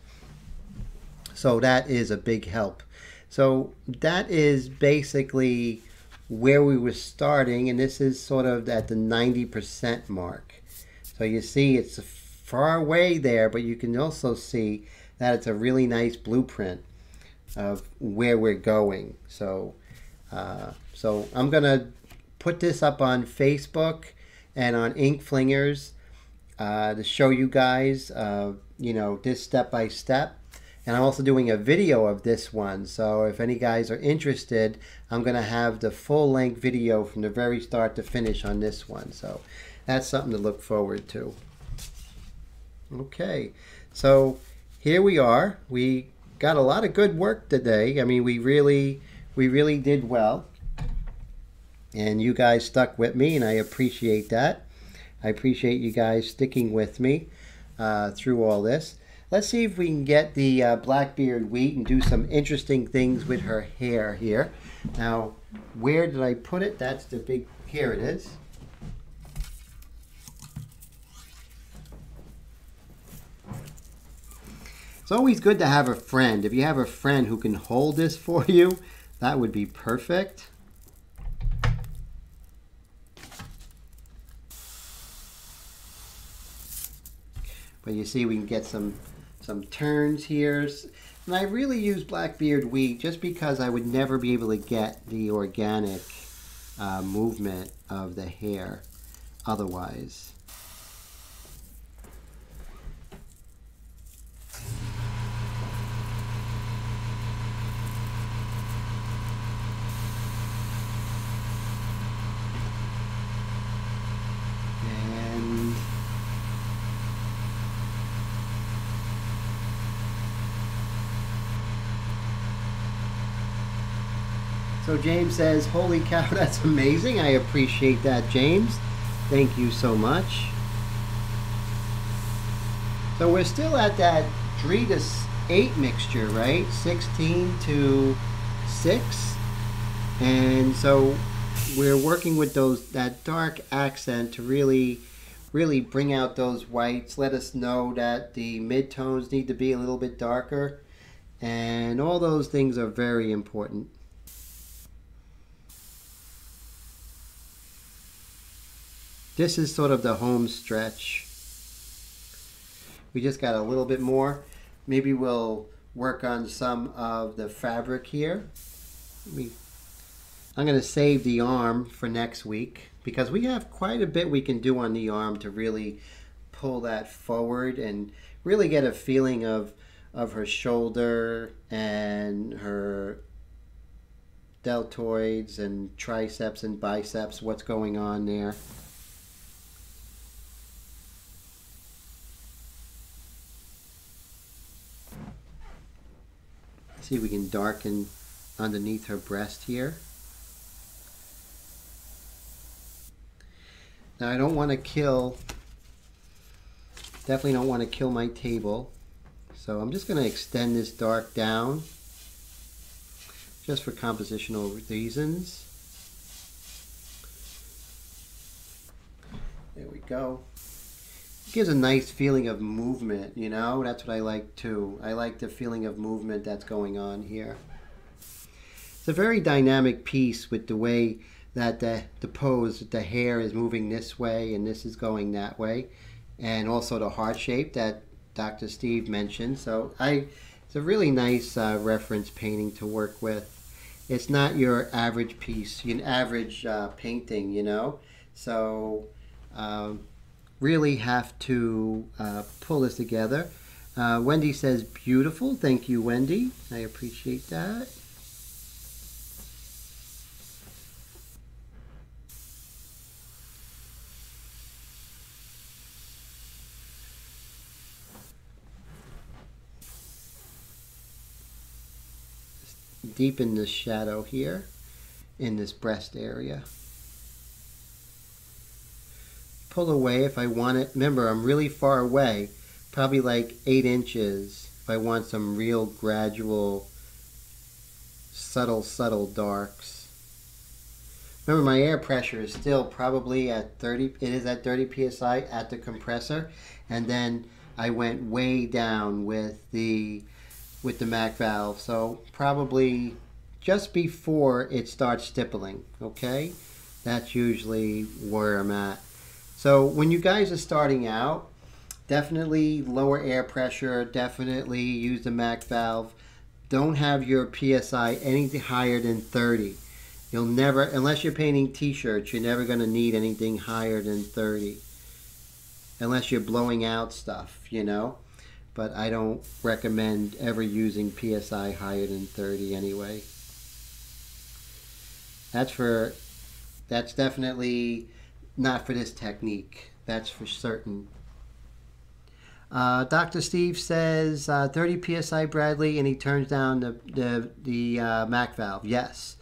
So that is a big help. So that is basically where we were starting, and this is sort of at the 90% mark. So you see it's far away there, but you can also see that it's a really nice blueprint of where we're going. So so I'm gonna put this up on Facebook and on Ink Flingers to show you guys, you know, this step by step. And I'm also doing a video of this one. So if any guys are interested, I'm gonna have the full length video from the very start to finish on this one. So that's something to look forward to. Okay, so here we are. We got a lot of good work today. I mean, we really did well. And you guys stuck with me, and I appreciate that. I appreciate you guys sticking with me through all this. Let's see if we can get the Blackbeard wheat and do some interesting things with her hair here. Now, where did I put it? That's the big, here it is. It's always good to have a friend. If you have a friend who can hold this for you, that would be perfect. But you see we can get some turns here. And I really use Blackbeard wheat just because I would never be able to get the organic movement of the hair otherwise. So James says, holy cow, that's amazing. I appreciate that, James. Thank you so much. So we're still at that 3 to 8 mixture, right? 16 to 6. And so we're working with that dark accent to really bring out those whites. Let us know that the midtones need to be a little bit darker. And all those things are very important. This is sort of the home stretch. We just got a little bit more. Maybe we'll work on some of the fabric here. I'm going to save the arm for next week because we have quite a bit we can do on the arm to really pull that forward and really get a feeling of her shoulder and her deltoids and triceps and biceps, what's going on there. See if we can darken underneath her breast here. Now I don't want to definitely don't want to kill my table. So I'm just going to extend this dark down just for compositional reasons. There we go. It gives a nice feeling of movement, you know? That's what I like too. I like the feeling of movement that's going on here. It's a very dynamic piece with the way that the pose, the hair is moving this way and this is going that way. And also the heart shape that Dr. Steve mentioned. So it's a really nice reference painting to work with. It's not your average piece, an average painting, you know? So really have to pull this together. Wendy says beautiful. Thank you, Wendy. I appreciate that. Deepen the shadow here in this breast area. Pull away if I want it. Remember, I'm really far away, probably like 8 inches if I want some real gradual, subtle darks. Remember, my air pressure is still probably at 30, it is at 30 psi at the compressor, and then I went way down with the MAC valve, so probably just before it starts stippling, okay? That's usually where I'm at. So when you guys are starting out, definitely lower air pressure, definitely use the MAC valve. Don't have your PSI anything higher than 30. You'll never, unless you're painting t-shirts, you're never going to need anything higher than 30. Unless you're blowing out stuff, you know? But I don't recommend ever using PSI higher than 30 anyway. That's definitely not for this technique. That's for certain. Dr. Steve says 30 PSI Bradley, and he turns down the MAC valve. Yes.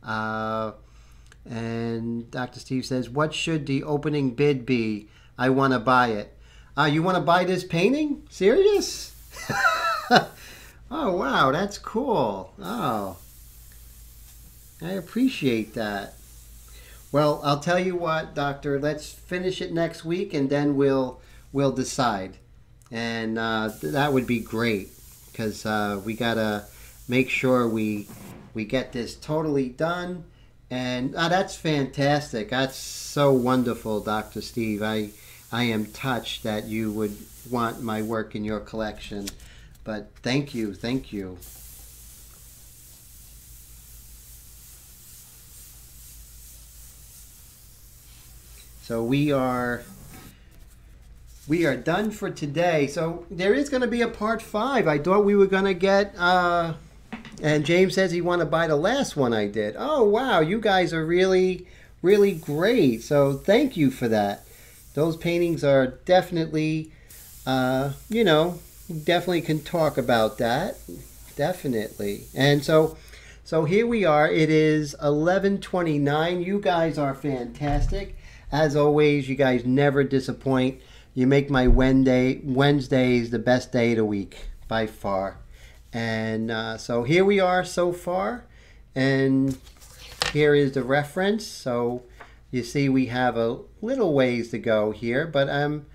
And Dr. Steve says, what should the opening bid be? I want to buy it. You want to buy this painting? Serious? Oh, wow, that's cool. Oh, I appreciate that. Well, I'll tell you what, Doctor, let's finish it next week and then we'll decide. And that would be great because we got to make sure we get this totally done. And that's fantastic. That's so wonderful, Dr. Steve. I am touched that you would want my work in your collection. But thank you, thank you. So we are done for today. So there is going to be a part 5. I thought we were going to get, and James says he want to buy the last one I did. Oh, wow, you guys are really, really great. So thank you for that. Those paintings are definitely, you know, definitely can talk about that. Definitely. And so So here we are. It is 11:29. You guys are fantastic. As always, you guys never disappoint. You make my Wednesdays the best day of the week by far. And so here we are so far. And here is the reference. So you see we have a little ways to go here, but I'm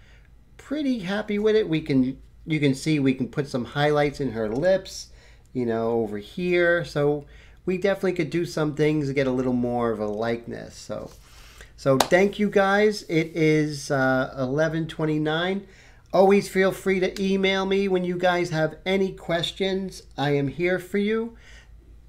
pretty happy with it. You can see we can put some highlights in her lips, you know, over here. So we definitely could do some things to get a little more of a likeness. So thank you guys. It is 11:29. Always feel free to email me when you guys have any questions. I am here for you.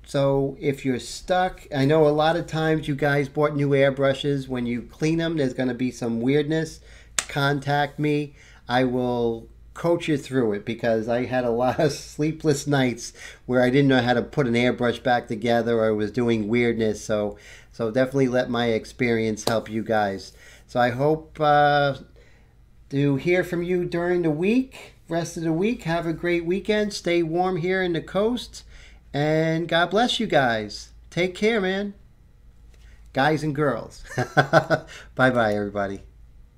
So if you're stuck, I know a lot of times you guys bought new airbrushes. When you clean them, there's going to be some weirdness. Contact me. I will coach you through it, because I had a lot of sleepless nights where I didn't know how to put an airbrush back together, or I was doing weirdness. So definitely let my experience help you guys. So I hope to hear from you during the week, rest of the week. Have a great weekend. Stay warm here in the coast. And God bless you guys. Take care, man. Guys and girls. Bye-bye, everybody.